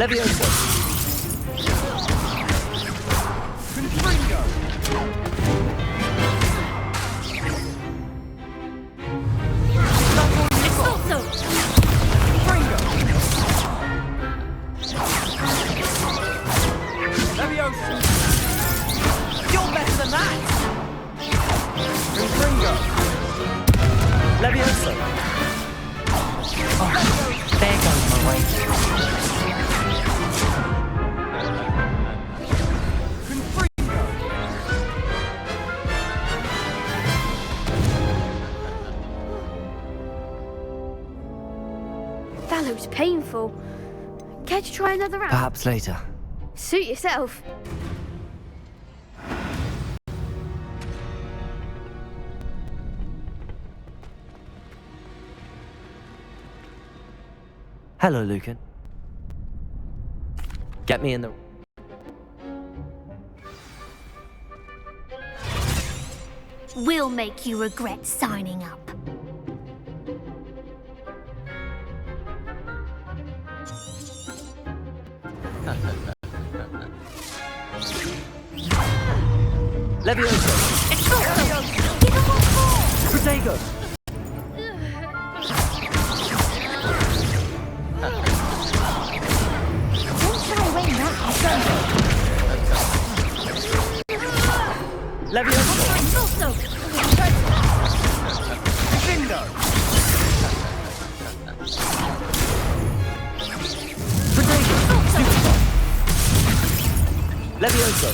Levioso! Confringo! Expulso! Confringo! Levioso! You're better than that! Confringo! Levioso! Oh, there goes my way. That looks painful. Care to try another round? Perhaps later. Suit yourself. Hello, Lucan. Get me in the... We'll make you regret signing up. Levioso! Expulso! Give him what for! Protego! Don't try weighing that. Levioso! Expulso! Bingo! Protego! Superstar! Levioso!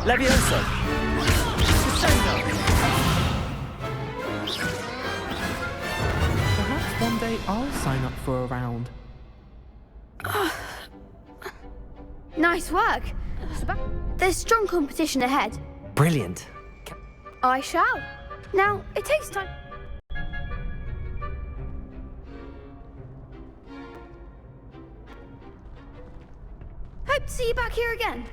Levioso! Perhaps one day I'll sign up for a round. Nice work. There's strong competition ahead. Brilliant. I shall. Now, it takes time. Hope to see you back here again.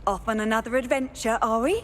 Off on another adventure, are we?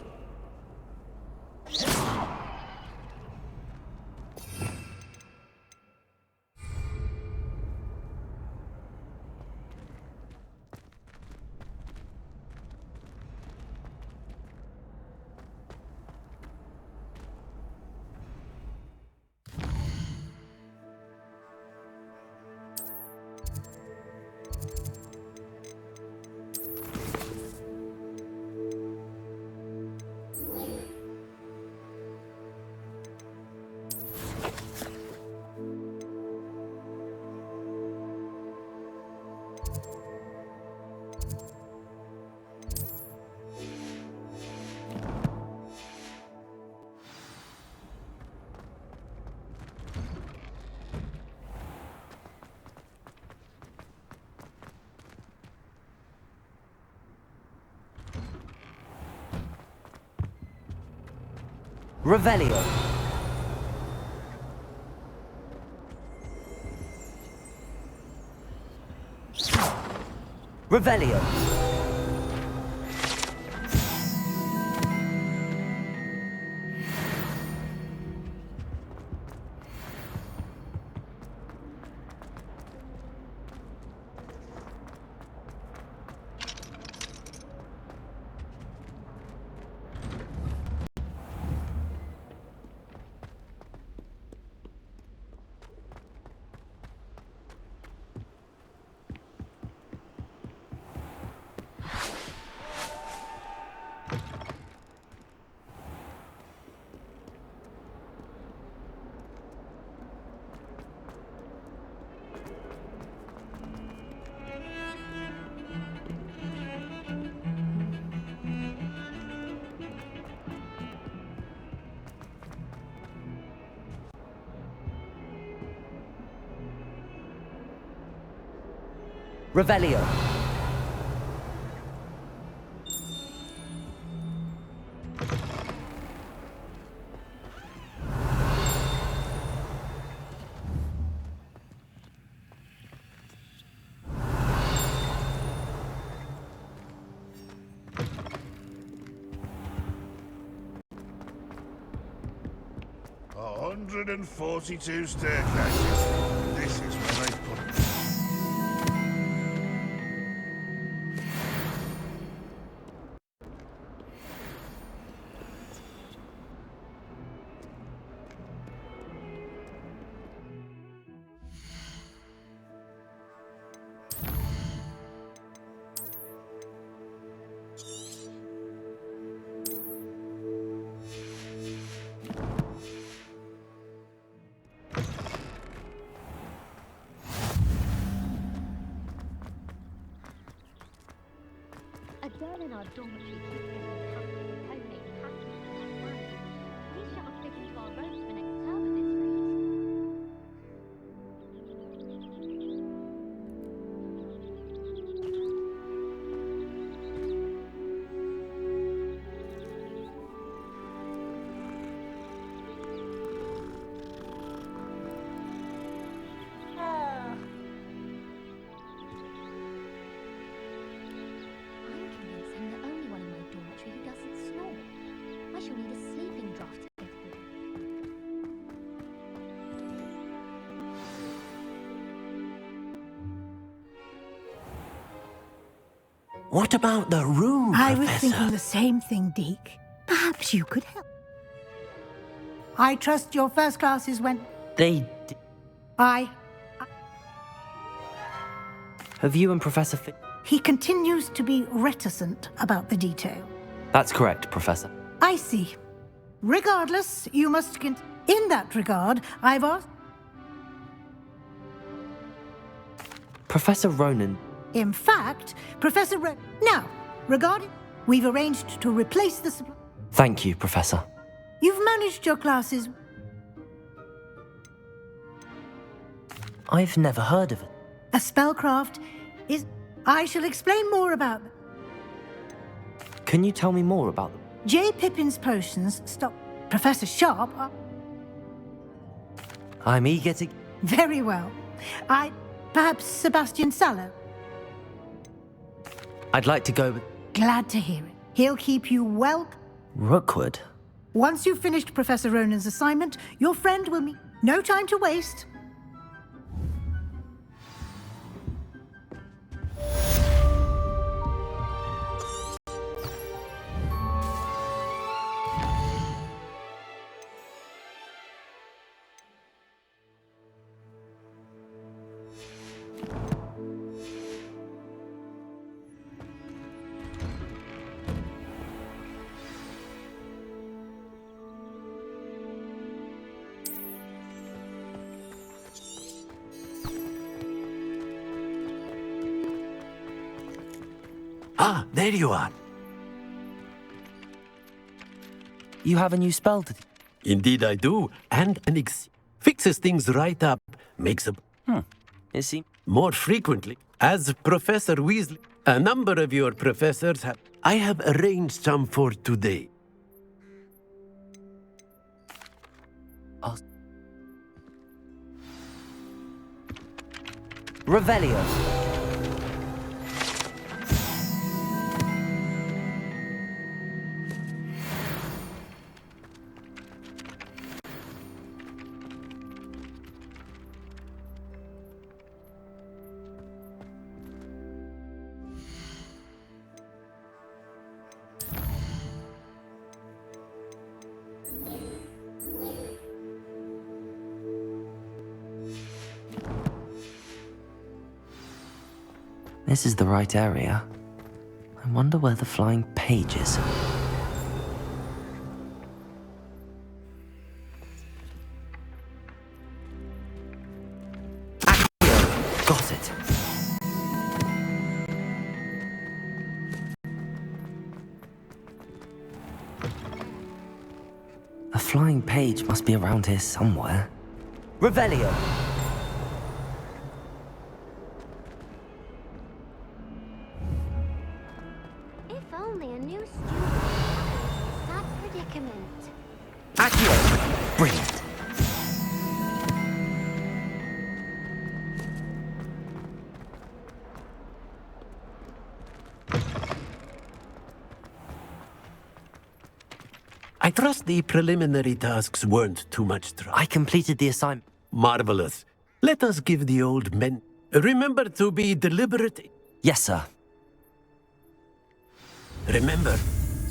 Revelio. Revelio. Revelio. 142 staircases. This is where they put it. A girl in our dormitory keeps getting hacked with a code name Catherine. We shall not fit into our robes for next term at this rate. I'm convinced I'm the only one in my dormitory who doesn't snore. I shall need a sleeping draught to go through. What about the room, I Professor? was thinking the same thing, Deke. Perhaps you could help. I trust your first classes went... Have you and Professor He continues to be reticent about the detail. That's correct, Professor. I see. Regardless, you must In that regard, I've asked... Professor Ronan. In fact, Professor Now, regarding... We've arranged to replace the supply... Thank you, Professor. You've managed your classes... I've never heard of it. A spellcraft is... I shall explain more about them. Can you tell me more about them? J. Pippin's potions stop... Professor Sharp... I'm eager to... Very well. Perhaps Sebastian Sallow? I'd like to go with... Glad to hear it. He'll keep you well... Rookwood? Once you've finished Professor Ronan's assignment, your friend will meet... No time to waste. Ah, there you are. You have a new spell to... Indeed I do. And an fixes things right up. Makes a... It seems... More frequently. As Professor Weasley, a number of your professors have... I have arranged some for today. Revelio. This is the right area. I wonder where the flying page is. Accio! Got it. A flying page must be around here somewhere. Revelio! Brilliant. I I trust the preliminary tasks weren't too much trouble. I completed the assignment. Marvelous. Let us give the old men... Remember to be deliberate. Yes, sir. Remember,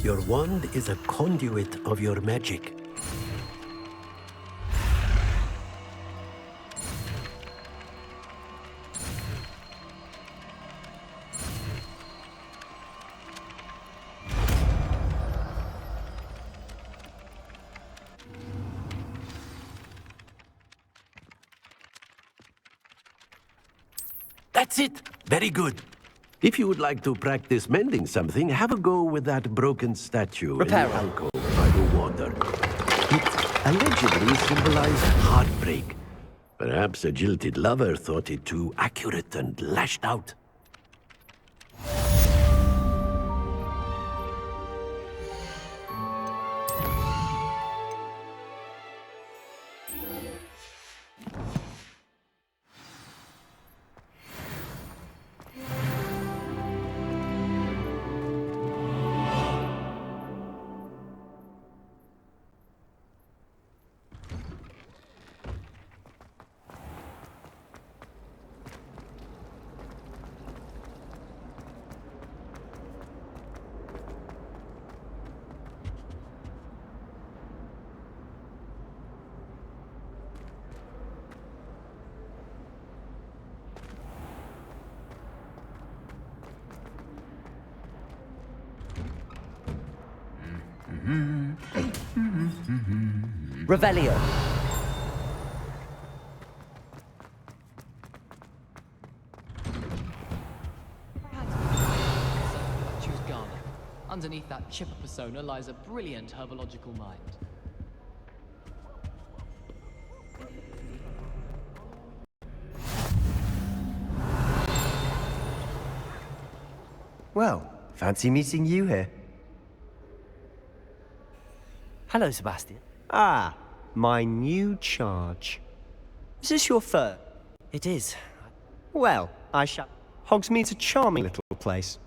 your wand is a conduit of your magic. That's it. Very good. If you would like to practice mending something, have a go with that broken statue Repair in the alcove by the water. It allegedly symbolized heartbreak. Perhaps a jilted lover thought it too accurate and lashed out. Revelio. Choose Ghana. Underneath that chipper persona lies a brilliant herbological mind. Well, fancy meeting you here. Hello, Sebastian. Ah, my new charge. Is this your first? It is. Well, I shall. Hogsmeade's a charming little place.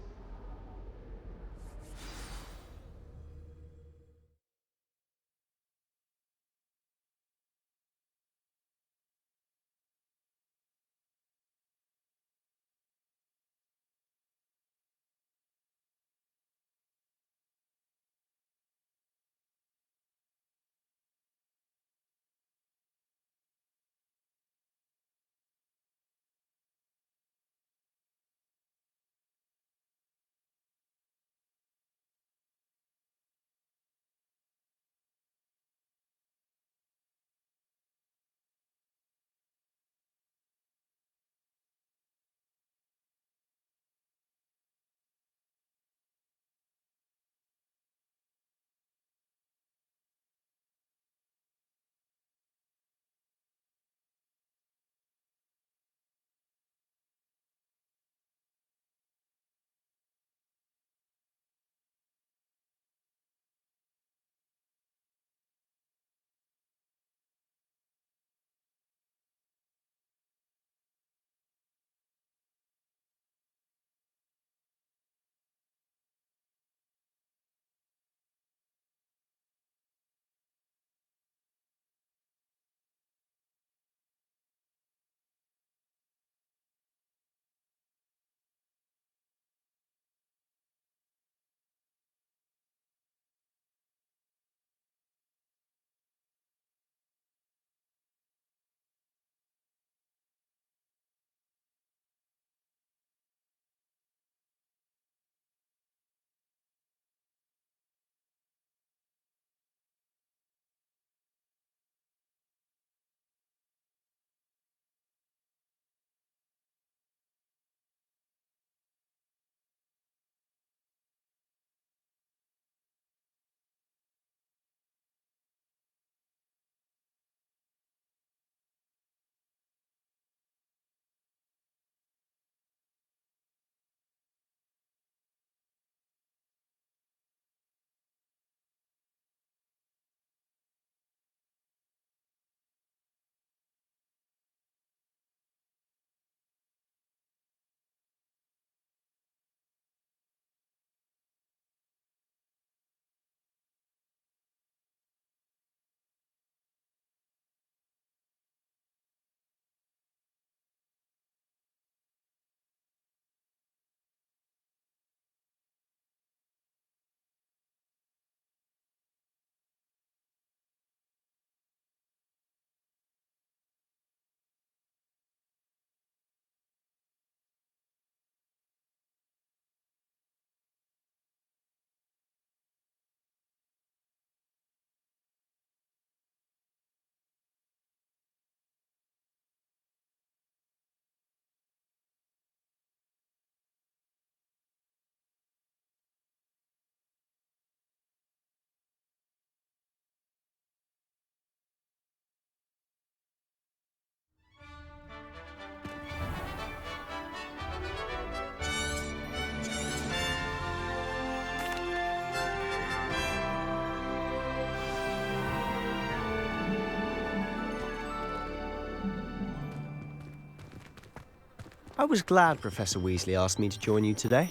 I was glad Professor Weasley asked me to join you today.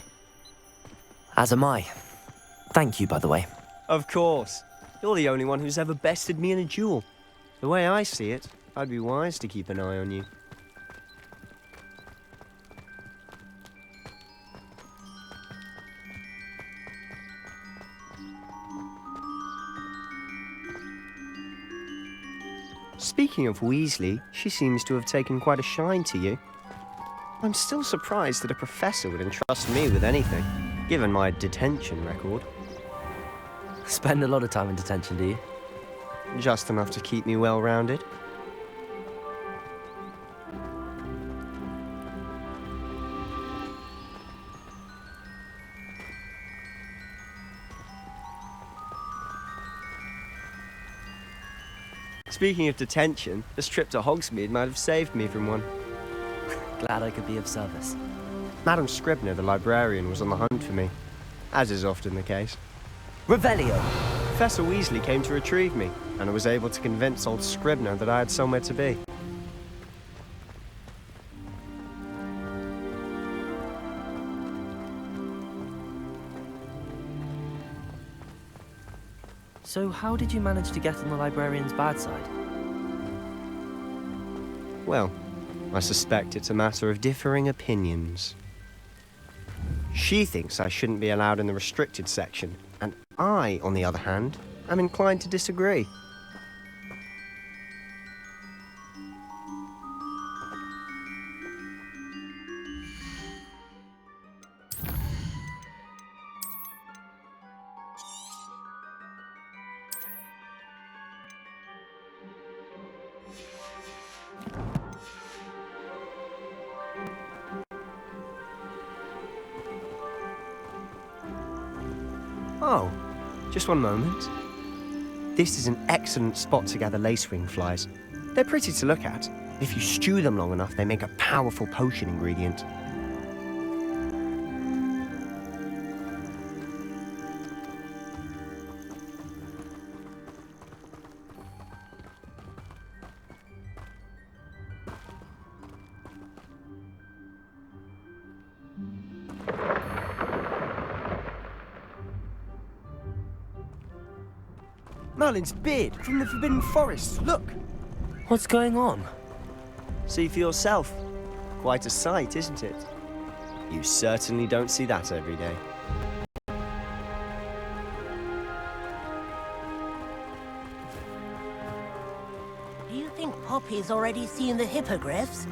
As am I. Thank you, by the way. Of course. You're the only one who's ever bested me in a duel. The way I see it, I'd be wise to keep an eye on you. Speaking of Weasley, she seems to have taken quite a shine to you. I'm still surprised that a professor would entrust me with anything, given my detention record. Spend a lot of time in detention, do you? Just enough to keep me well-rounded. Speaking of detention, this trip to Hogsmeade might have saved me from one. Glad I could be of service. Madam Scribner, the librarian, was on the hunt for me, as is often the case. Revelio! Professor Weasley came to retrieve me, and I was able to convince old Scribner that I had somewhere to be. So how did you manage to get on the librarian's bad side? Well, I suspect it's a matter of differing opinions. She thinks I shouldn't be allowed in the restricted section, and I, on the other hand, am inclined to disagree. Oh, just one moment. This is an excellent spot to gather lacewing flies. They're pretty to look at. If you stew them long enough, they make a powerful potion ingredient. Merlin's beard from the Forbidden Forest, look! What's going on? See for yourself. Quite a sight, isn't it? You certainly don't see that every day. Do you think Poppy's already seen the hippogriffs?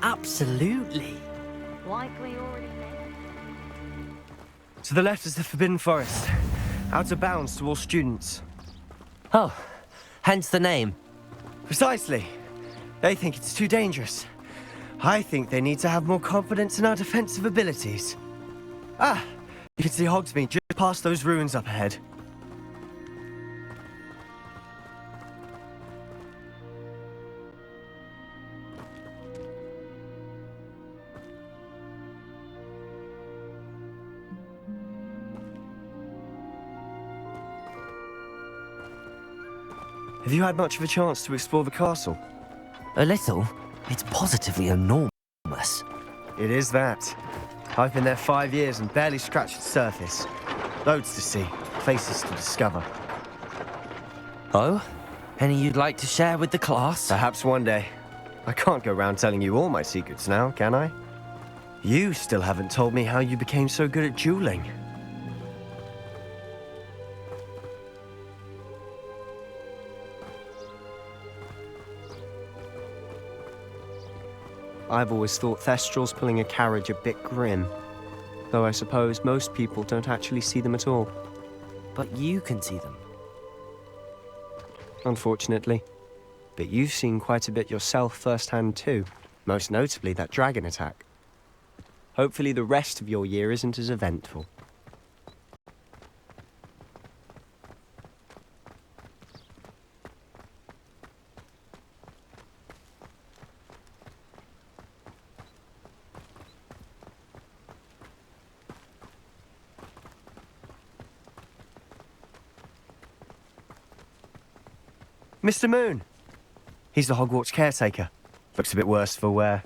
Absolutely. Like we already know. To the left is the Forbidden Forest. Out of bounds to all students. Oh, hence the name. Precisely. They think it's too dangerous. I think they need to have more confidence in our defensive abilities. Ah, you can see Hogsmeade just past those ruins up ahead. Have you had much of a chance to explore the castle? A little. It's positively enormous. It is that. I've been there 5 years and barely scratched the surface. Loads to see, places to discover. Oh? Any you'd like to share with the class? Perhaps one day. I can't go around telling you all my secrets now, can I? You still haven't told me how you became so good at dueling. I've always thought Thestrals pulling a carriage a bit grim. Though I suppose most people don't actually see them at all. But you can see them. Unfortunately. But you've seen quite a bit yourself firsthand too. Most notably that dragon attack. Hopefully the rest of your year isn't as eventful. Mr. Moon. He's the Hogwarts caretaker. Looks a bit worse for wear.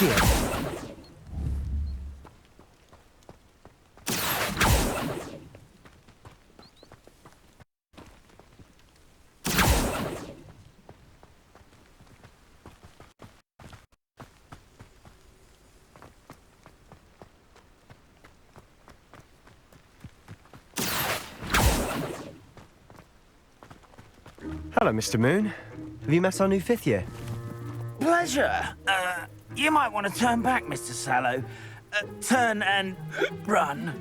here. Hello, Mr. Moon. Have you met our new fifth year? Pleasure. You might want to turn back, Mr. Sallow. Turn and run.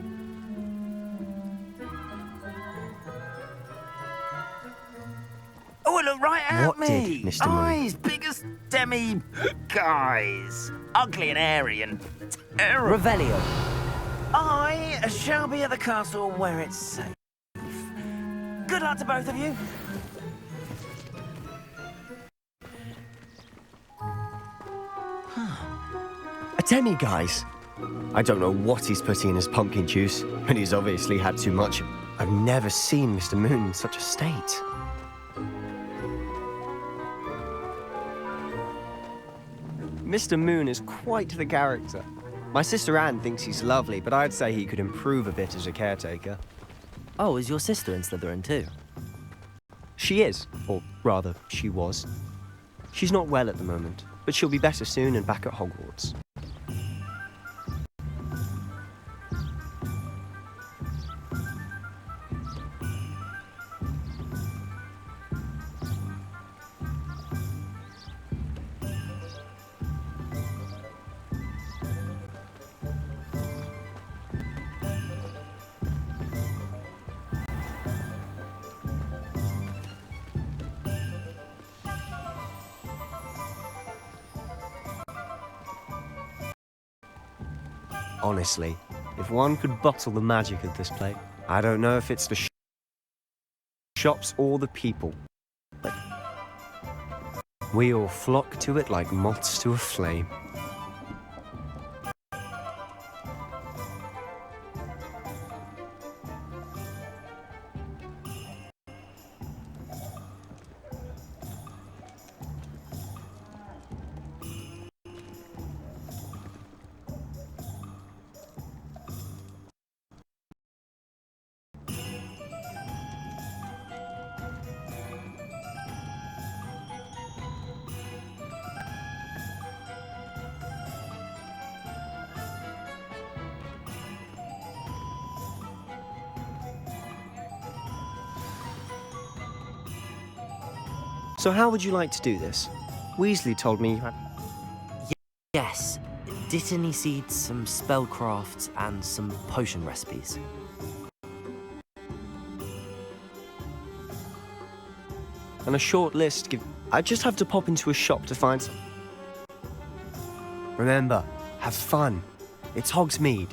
Oh, look right at What me. did Mr. Moon? Eyes big as demi guys. Ugly and airy and terrible. Revelio. I shall be at the castle where it's safe. Good luck to both of you. A demi, guys. I don't know what he's putting in his pumpkin juice, but he's obviously had too much. I've never seen Mr. Moon in such a state. Mr. Moon is quite the character. My sister Anne thinks he's lovely, but I'd say he could improve a bit as a caretaker. Oh, is your sister in Slytherin too? She is, or rather, she was. She's not well at the moment, but she'll be better soon and back at Hogwarts. Honestly, if one could bottle the magic of this place, I don't know if it's the shops or the people, but we all flock to it like moths to a flame. So how would you like to do this? Weasley told me you had... Yes. Dittany seeds, some spellcrafts, and some potion recipes. And a short list I just have to pop into a shop to find some. Remember, have fun. It's Hogsmeade.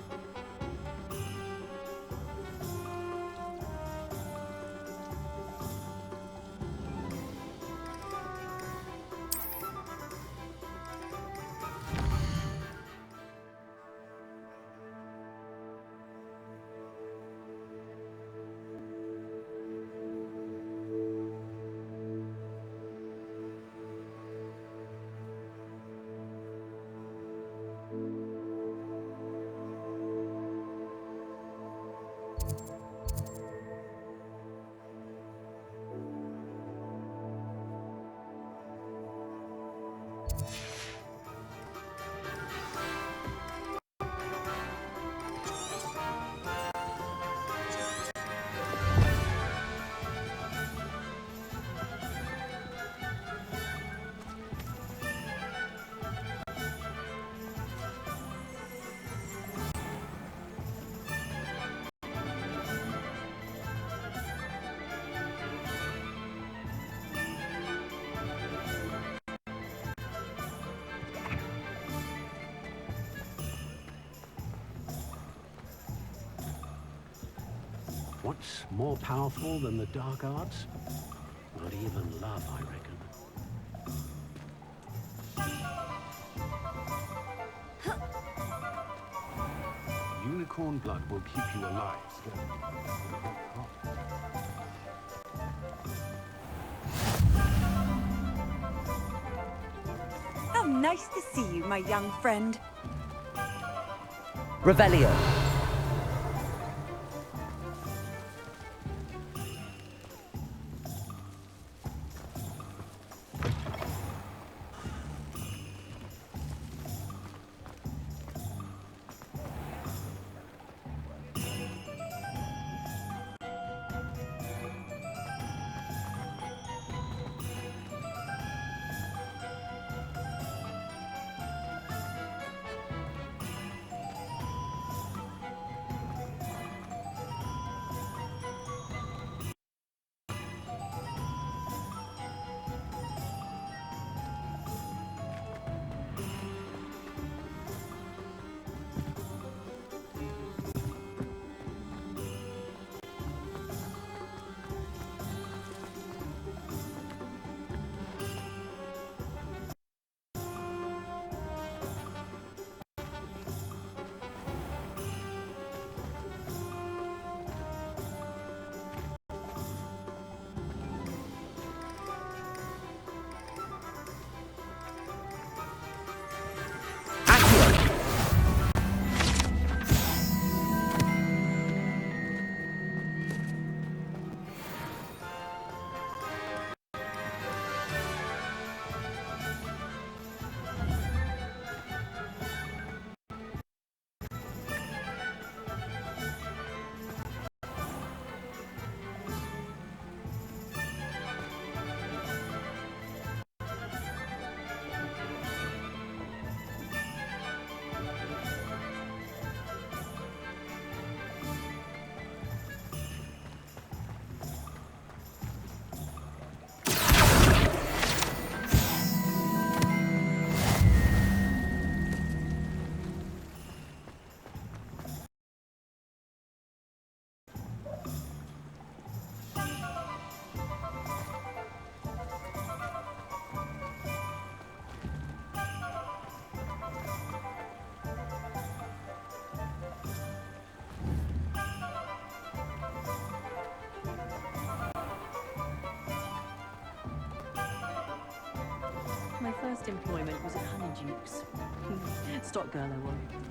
What's more powerful than the dark arts? Not even love, I reckon. Unicorn blood will keep you alive. Oh Nice to see you, my young friend. Revelio. My first employment was at Honeyduke's. Stock girl I was.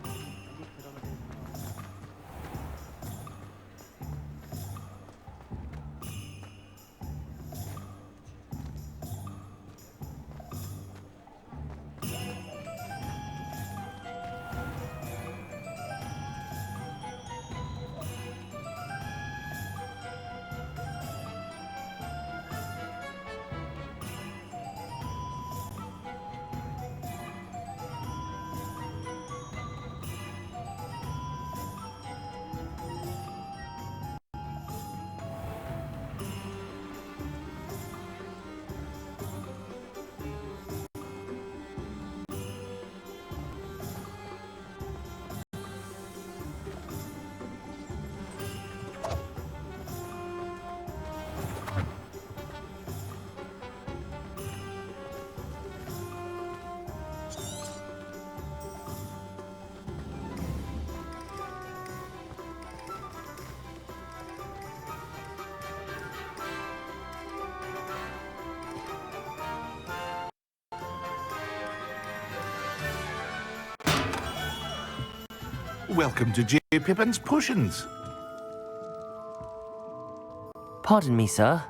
Welcome to J. Pippin's Potions. Pardon me, sir.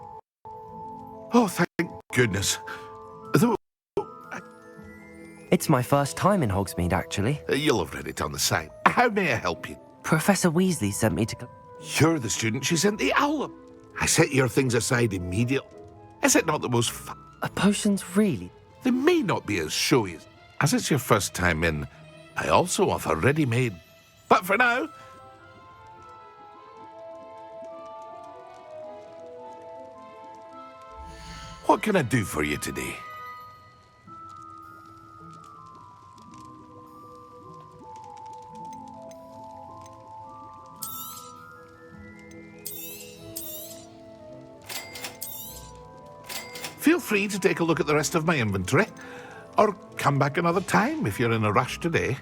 Oh, thank goodness. Though It's my first time in Hogsmeade, actually. you'll have read it on the site. How may I help you? Professor Weasley sent me to... You're the student she sent the owl. I set your things aside immediately. Is it not the most fun? Potions, really? They may not be as showy as it's your first time in. I also offer ready-made. But for now... What can I do for you today? Feel free to take a look at the rest of my inventory, or come back another time if you're in a rush today.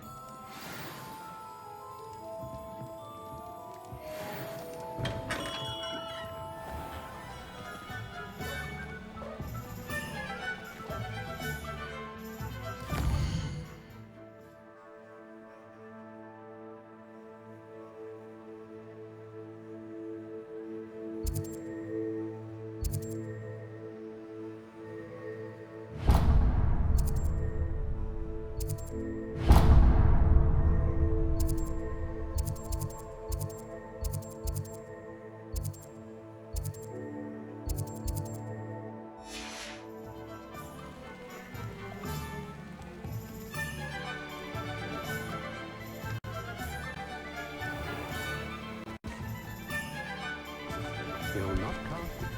You'll not cast it.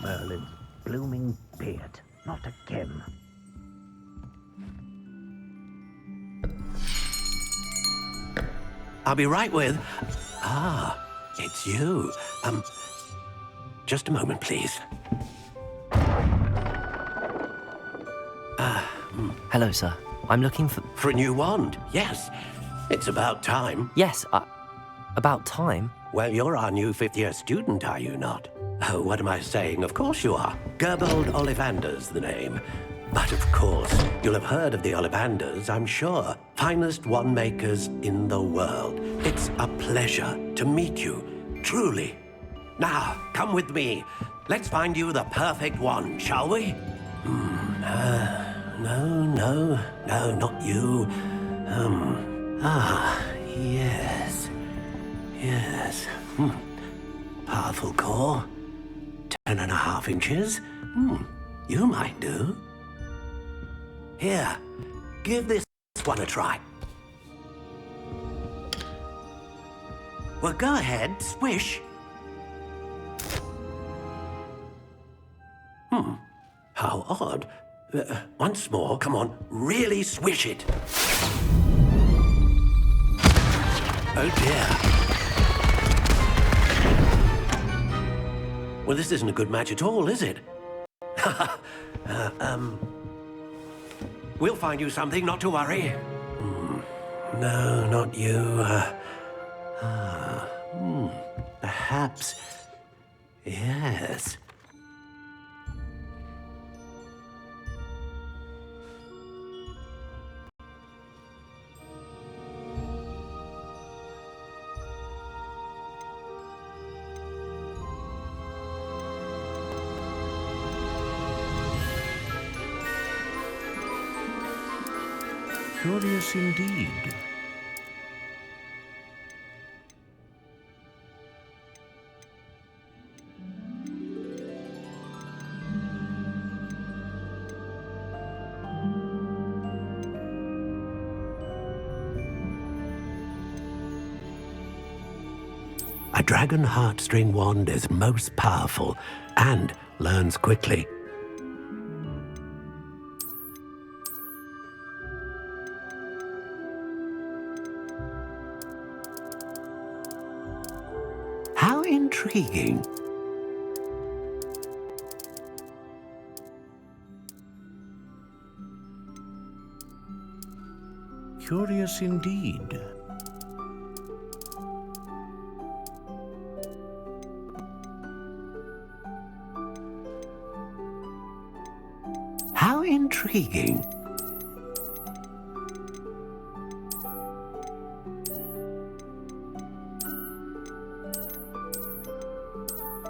Merlin's blooming beard. Not again. I'll be right with... Ah, it's you. Just a moment, please. Hello, sir. I'm looking for... For a new wand, yes. It's about time. Yes, about time? Well, you're our new fifth-year student, are you not? Oh, what am I saying? Of course you are. Gerbold Ollivander's the name. But of course, you'll have heard of the Ollivanders, I'm sure. Finest wand makers in the world. It's a pleasure to meet you, truly. Now, come with me. Let's find you the perfect wand, shall we? No, not you. Yes. Powerful core. 10.5 inches. You might do. Here, give this one a try. Well, go ahead, swish. How odd. Once more, come on, really swish it. Oh dear. Well, this isn't a good match at all, is it? We'll find you something, not to worry. No, not you. Perhaps. Yes. Curious indeed. A dragon heartstring wand is most powerful and learns quickly. How intriguing. Curious indeed. How intriguing.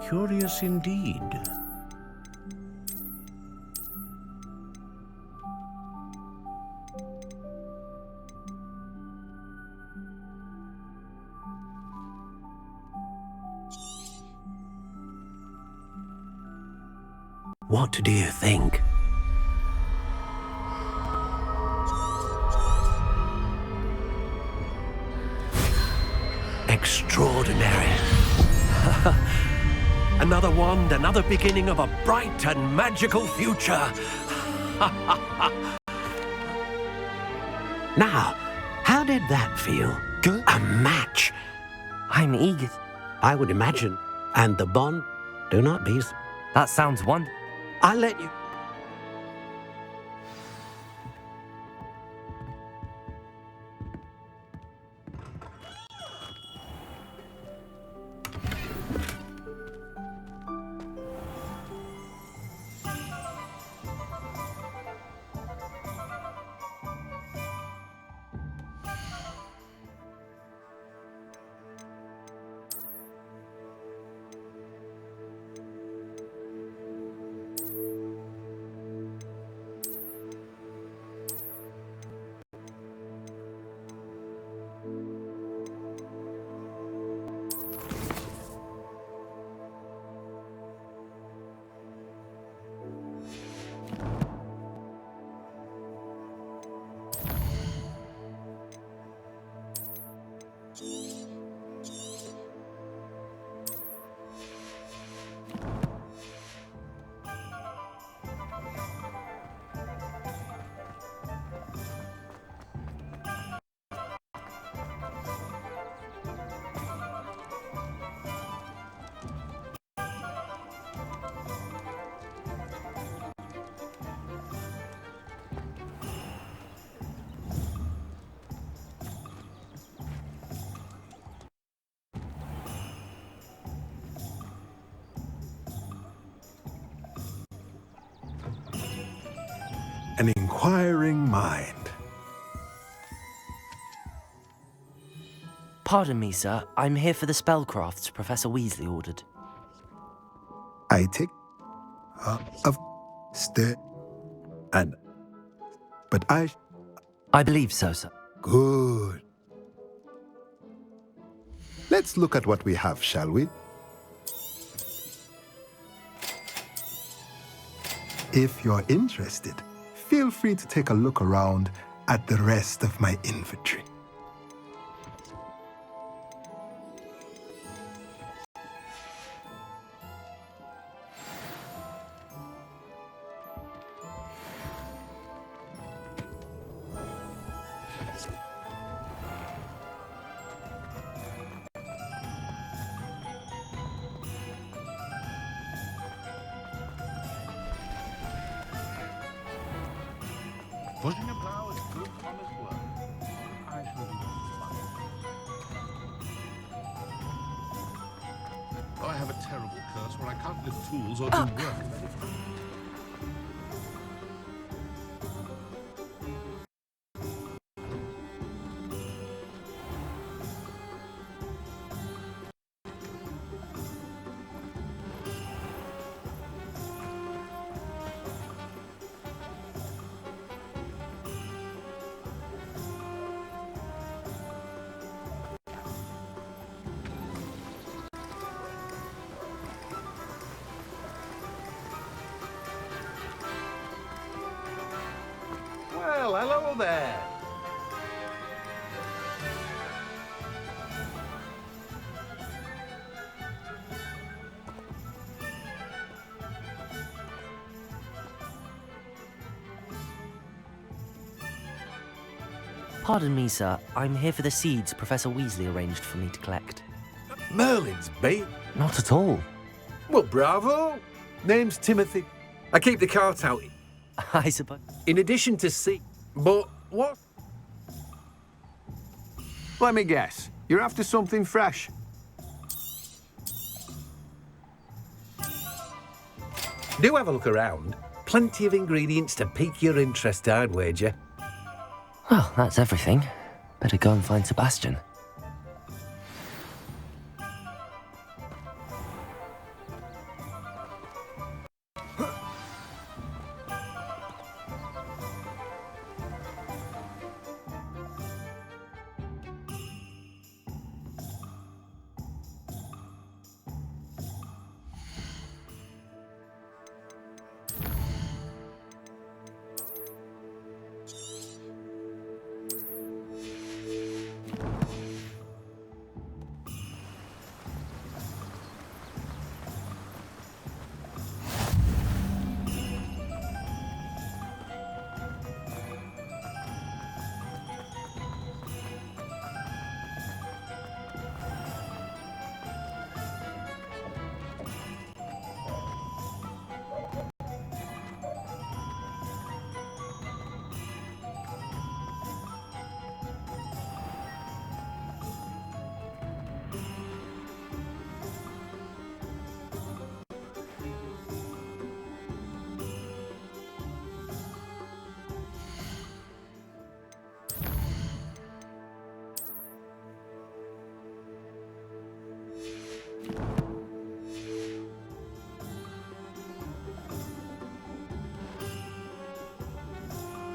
Curious indeed. What do you think? Extraordinary. Another wand, another beginning of a bright and magical future. Now, how did that feel? Good. A match. I'm eager. I would imagine. And the bond, do not be... That sounds wonderful. I'll let you... an inquiring mind. Pardon me, sir. I'm here for the spellcrafts Professor Weasley ordered. I take of and but I believe so, sir. Good. Let's look at what we have, shall we? If you're interested, feel free to take a look around at the rest of my inventory. Pushing a plow is good honest work. I shall do fine. Oh, I have a terrible curse where I can't lift tools or do work of any kind. Well, hello there. Pardon me, sir. I'm here for the seeds Professor Weasley arranged for me to collect. Merlin's bait? Not at all. Well, bravo. Name's Timothy. I keep the cart out. I suppose. In addition to seed. But what? Let me guess. You're after something fresh. Do have a look around. Plenty of ingredients to pique your interest, I'd wager. Well, that's everything. Better go and find Sebastian.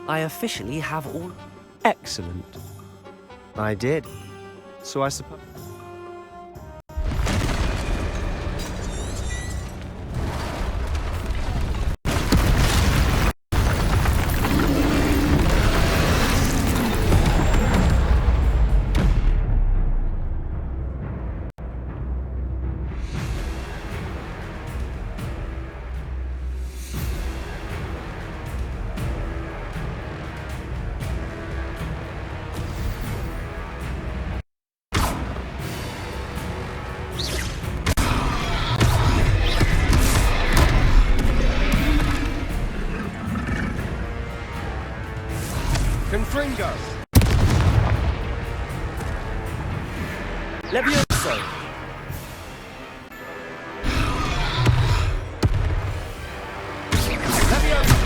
I officially have all... Excellent. I did. So I suppose... Confringo! Levioso! Levioso!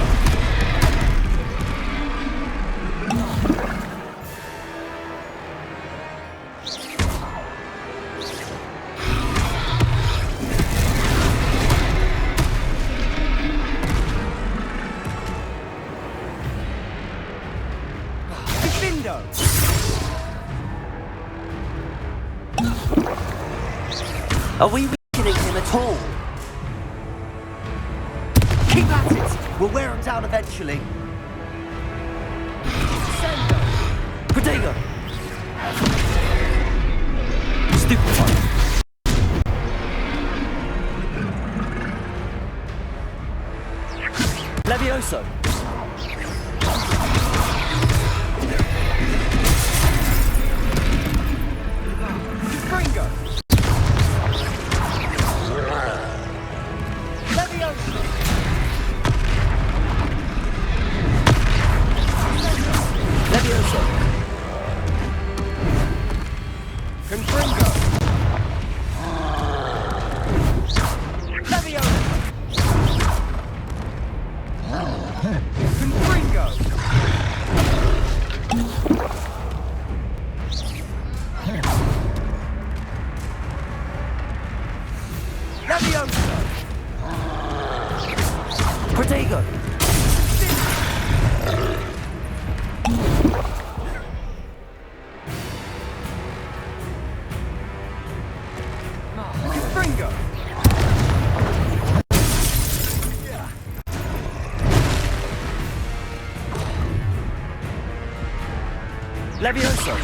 Are we weakening him at all? Keep at it! We'll wear him down eventually. Protego! Stupefy! Levioso! Gringo! Levioso! Levioso! Confringo! Levioso! Confringo! Levioso! Protego! Confringo! Levioso!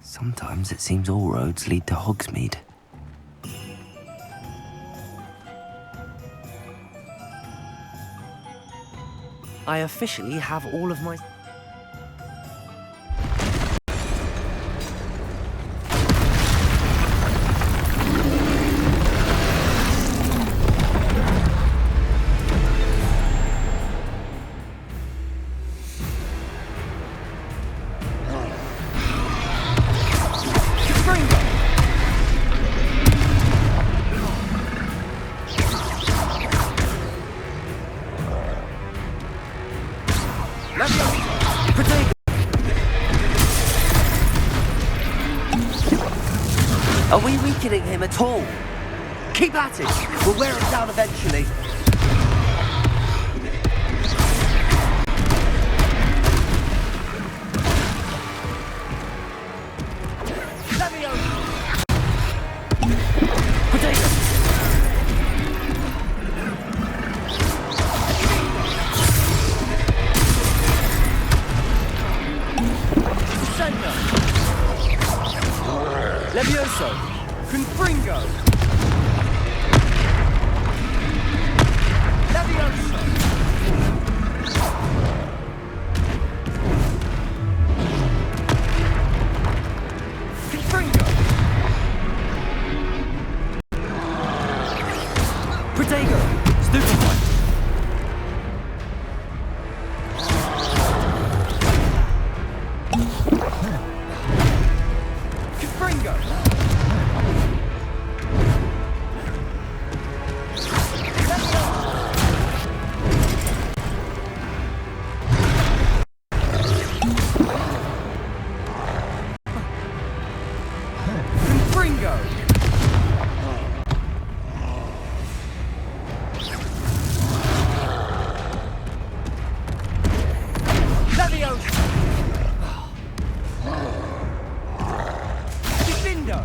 Sometimes it seems all roads lead to Hogsmeade. I officially have all of my... Are we weakening him at all? Keep at it! We'll wear him down eventually. Levioso! Confringo! Levioso! Confringo! Protego! Stupefy! Confringo! Confringo! Levioso! Defendo!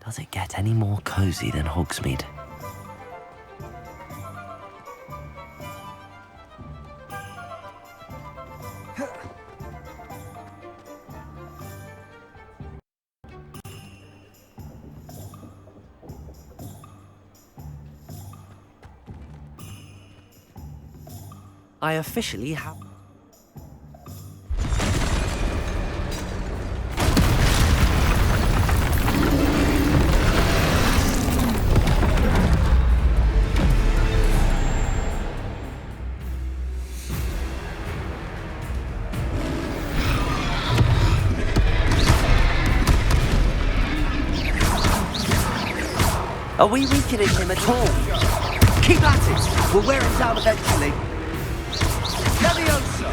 Does it get any more cozy than Hogsmeade? I officially have... Are we weakening him at all? Keep at it! We'll wear him down eventually. Levioso!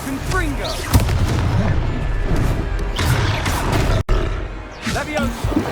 Confringo! Levioso!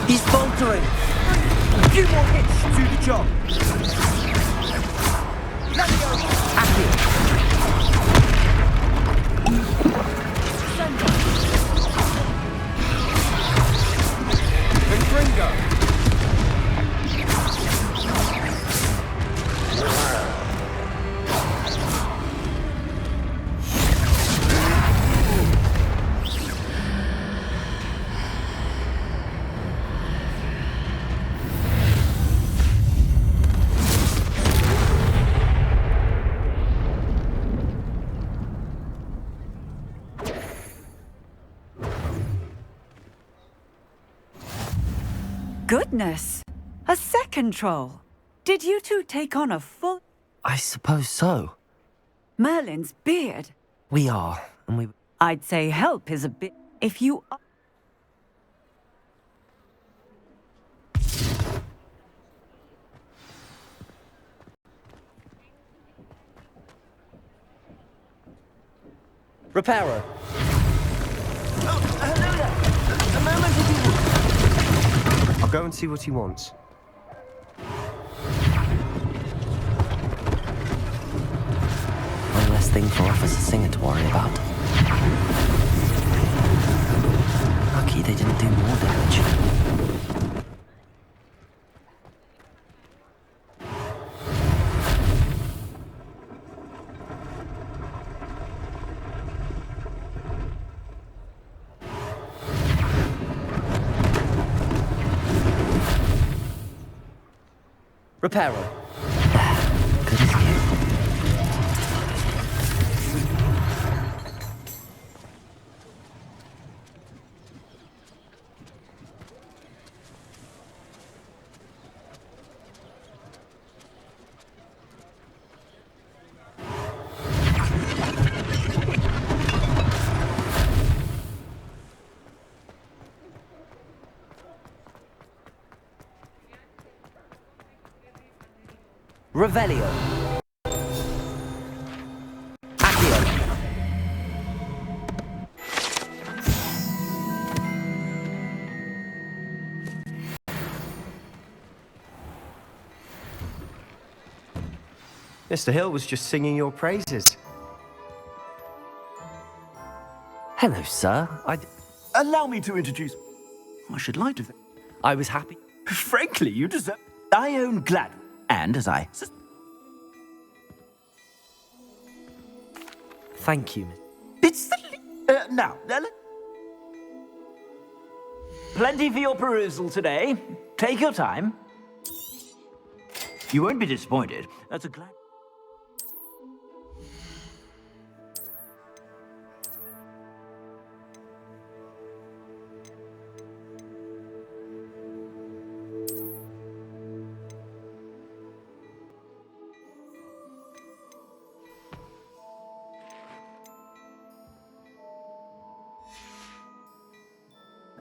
He's faltering! few more hits to the job. Goodness! A second troll! Did you two take on a full... I suppose so. Merlin's beard? We are, and we... I'd say help is a bit... If you... Reparo. A moment if you... I'll go and see what he wants. One less thing for Officer Singer to worry about. Lucky they didn't do more damage. Reparo. Good as new. Revelio. Accio. Mr. Hill was just singing your praises. Hello, sir. Allow me to introduce... I should like to... I was happy. Frankly, you deserve... I own Glad. And as I... Thank you. It's the... now, plenty for your perusal today. Take your time. You won't be disappointed. That's a glad...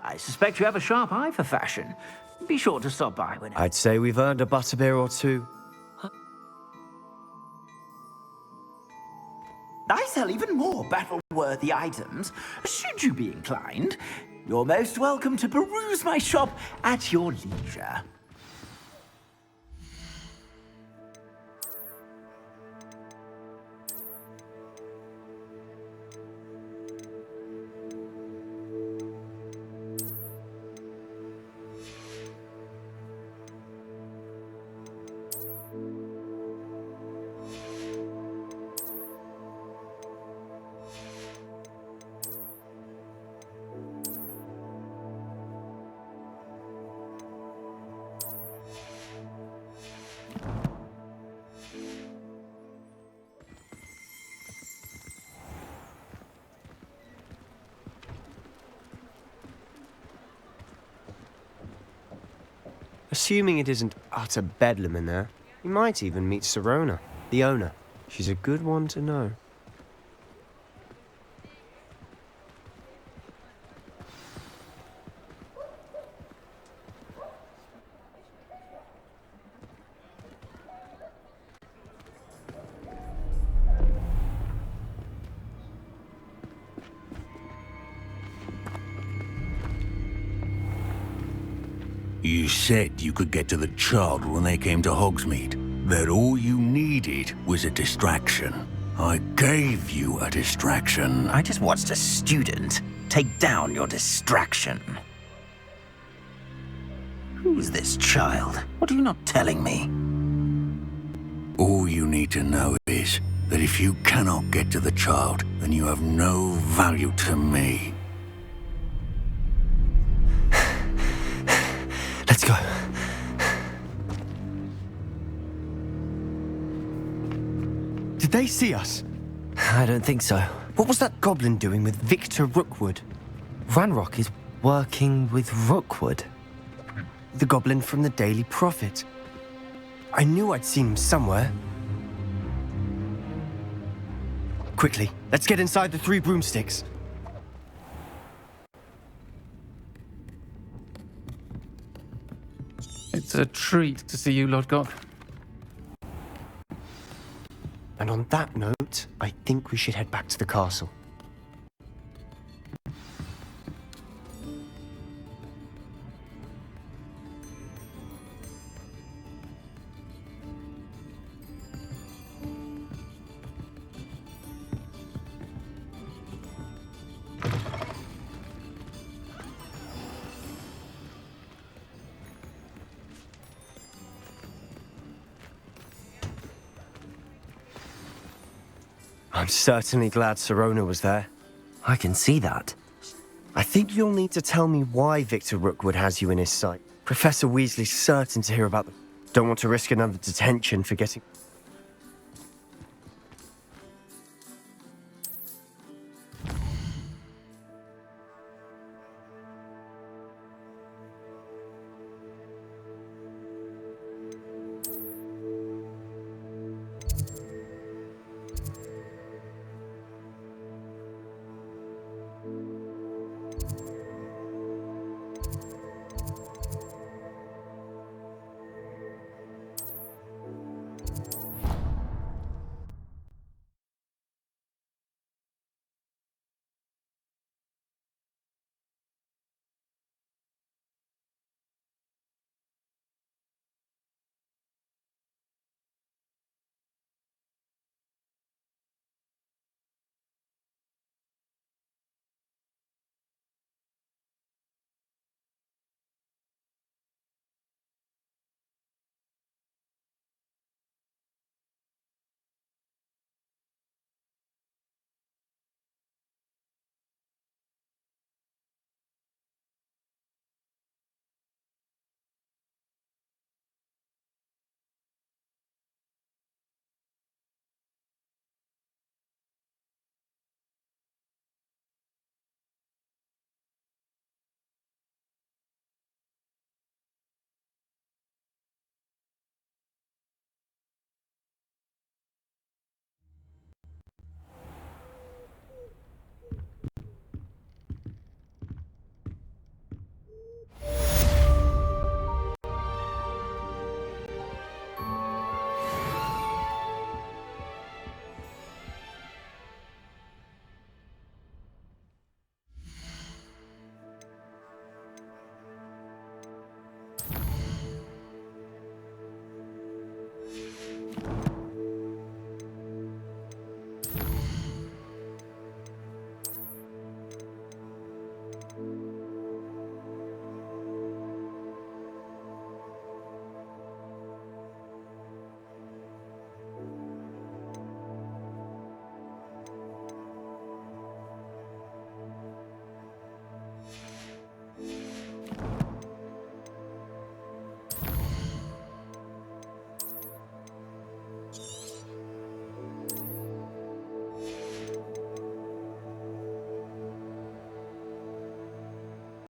I suspect you have a sharp eye for fashion. Be sure to stop by when... I'd say we've earned a butterbeer or two. I sell even more battle-worthy items. Should you be inclined, you're most welcome to peruse my shop at your leisure. Assuming it isn't utter bedlam in there, you might even meet Serona, the owner. She's a good one to know. You said you could get to the child when they came to Hogsmeade. That all you needed was a distraction. I gave you a distraction. I just watched a student take down your distraction. Who's this child? What are you not telling me? All you need to know is that if you cannot get to the child, then you have no value to me. Let's go. Did they see us? I don't think so. What was that goblin doing with Victor Rookwood? Ranrock is working with Rookwood. The goblin from the Daily Prophet. I knew I'd seen him somewhere. Quickly, let's get inside the 3 broomsticks. It's a treat to see you, Lord Gok. And on that note, I think we should head back to the castle. I'm certainly glad Sirona was there. I can see that. I think you'll need to tell me why Victor Rookwood has you in his sight. Professor Weasley's certain to hear about them. Don't want to risk another detention for getting...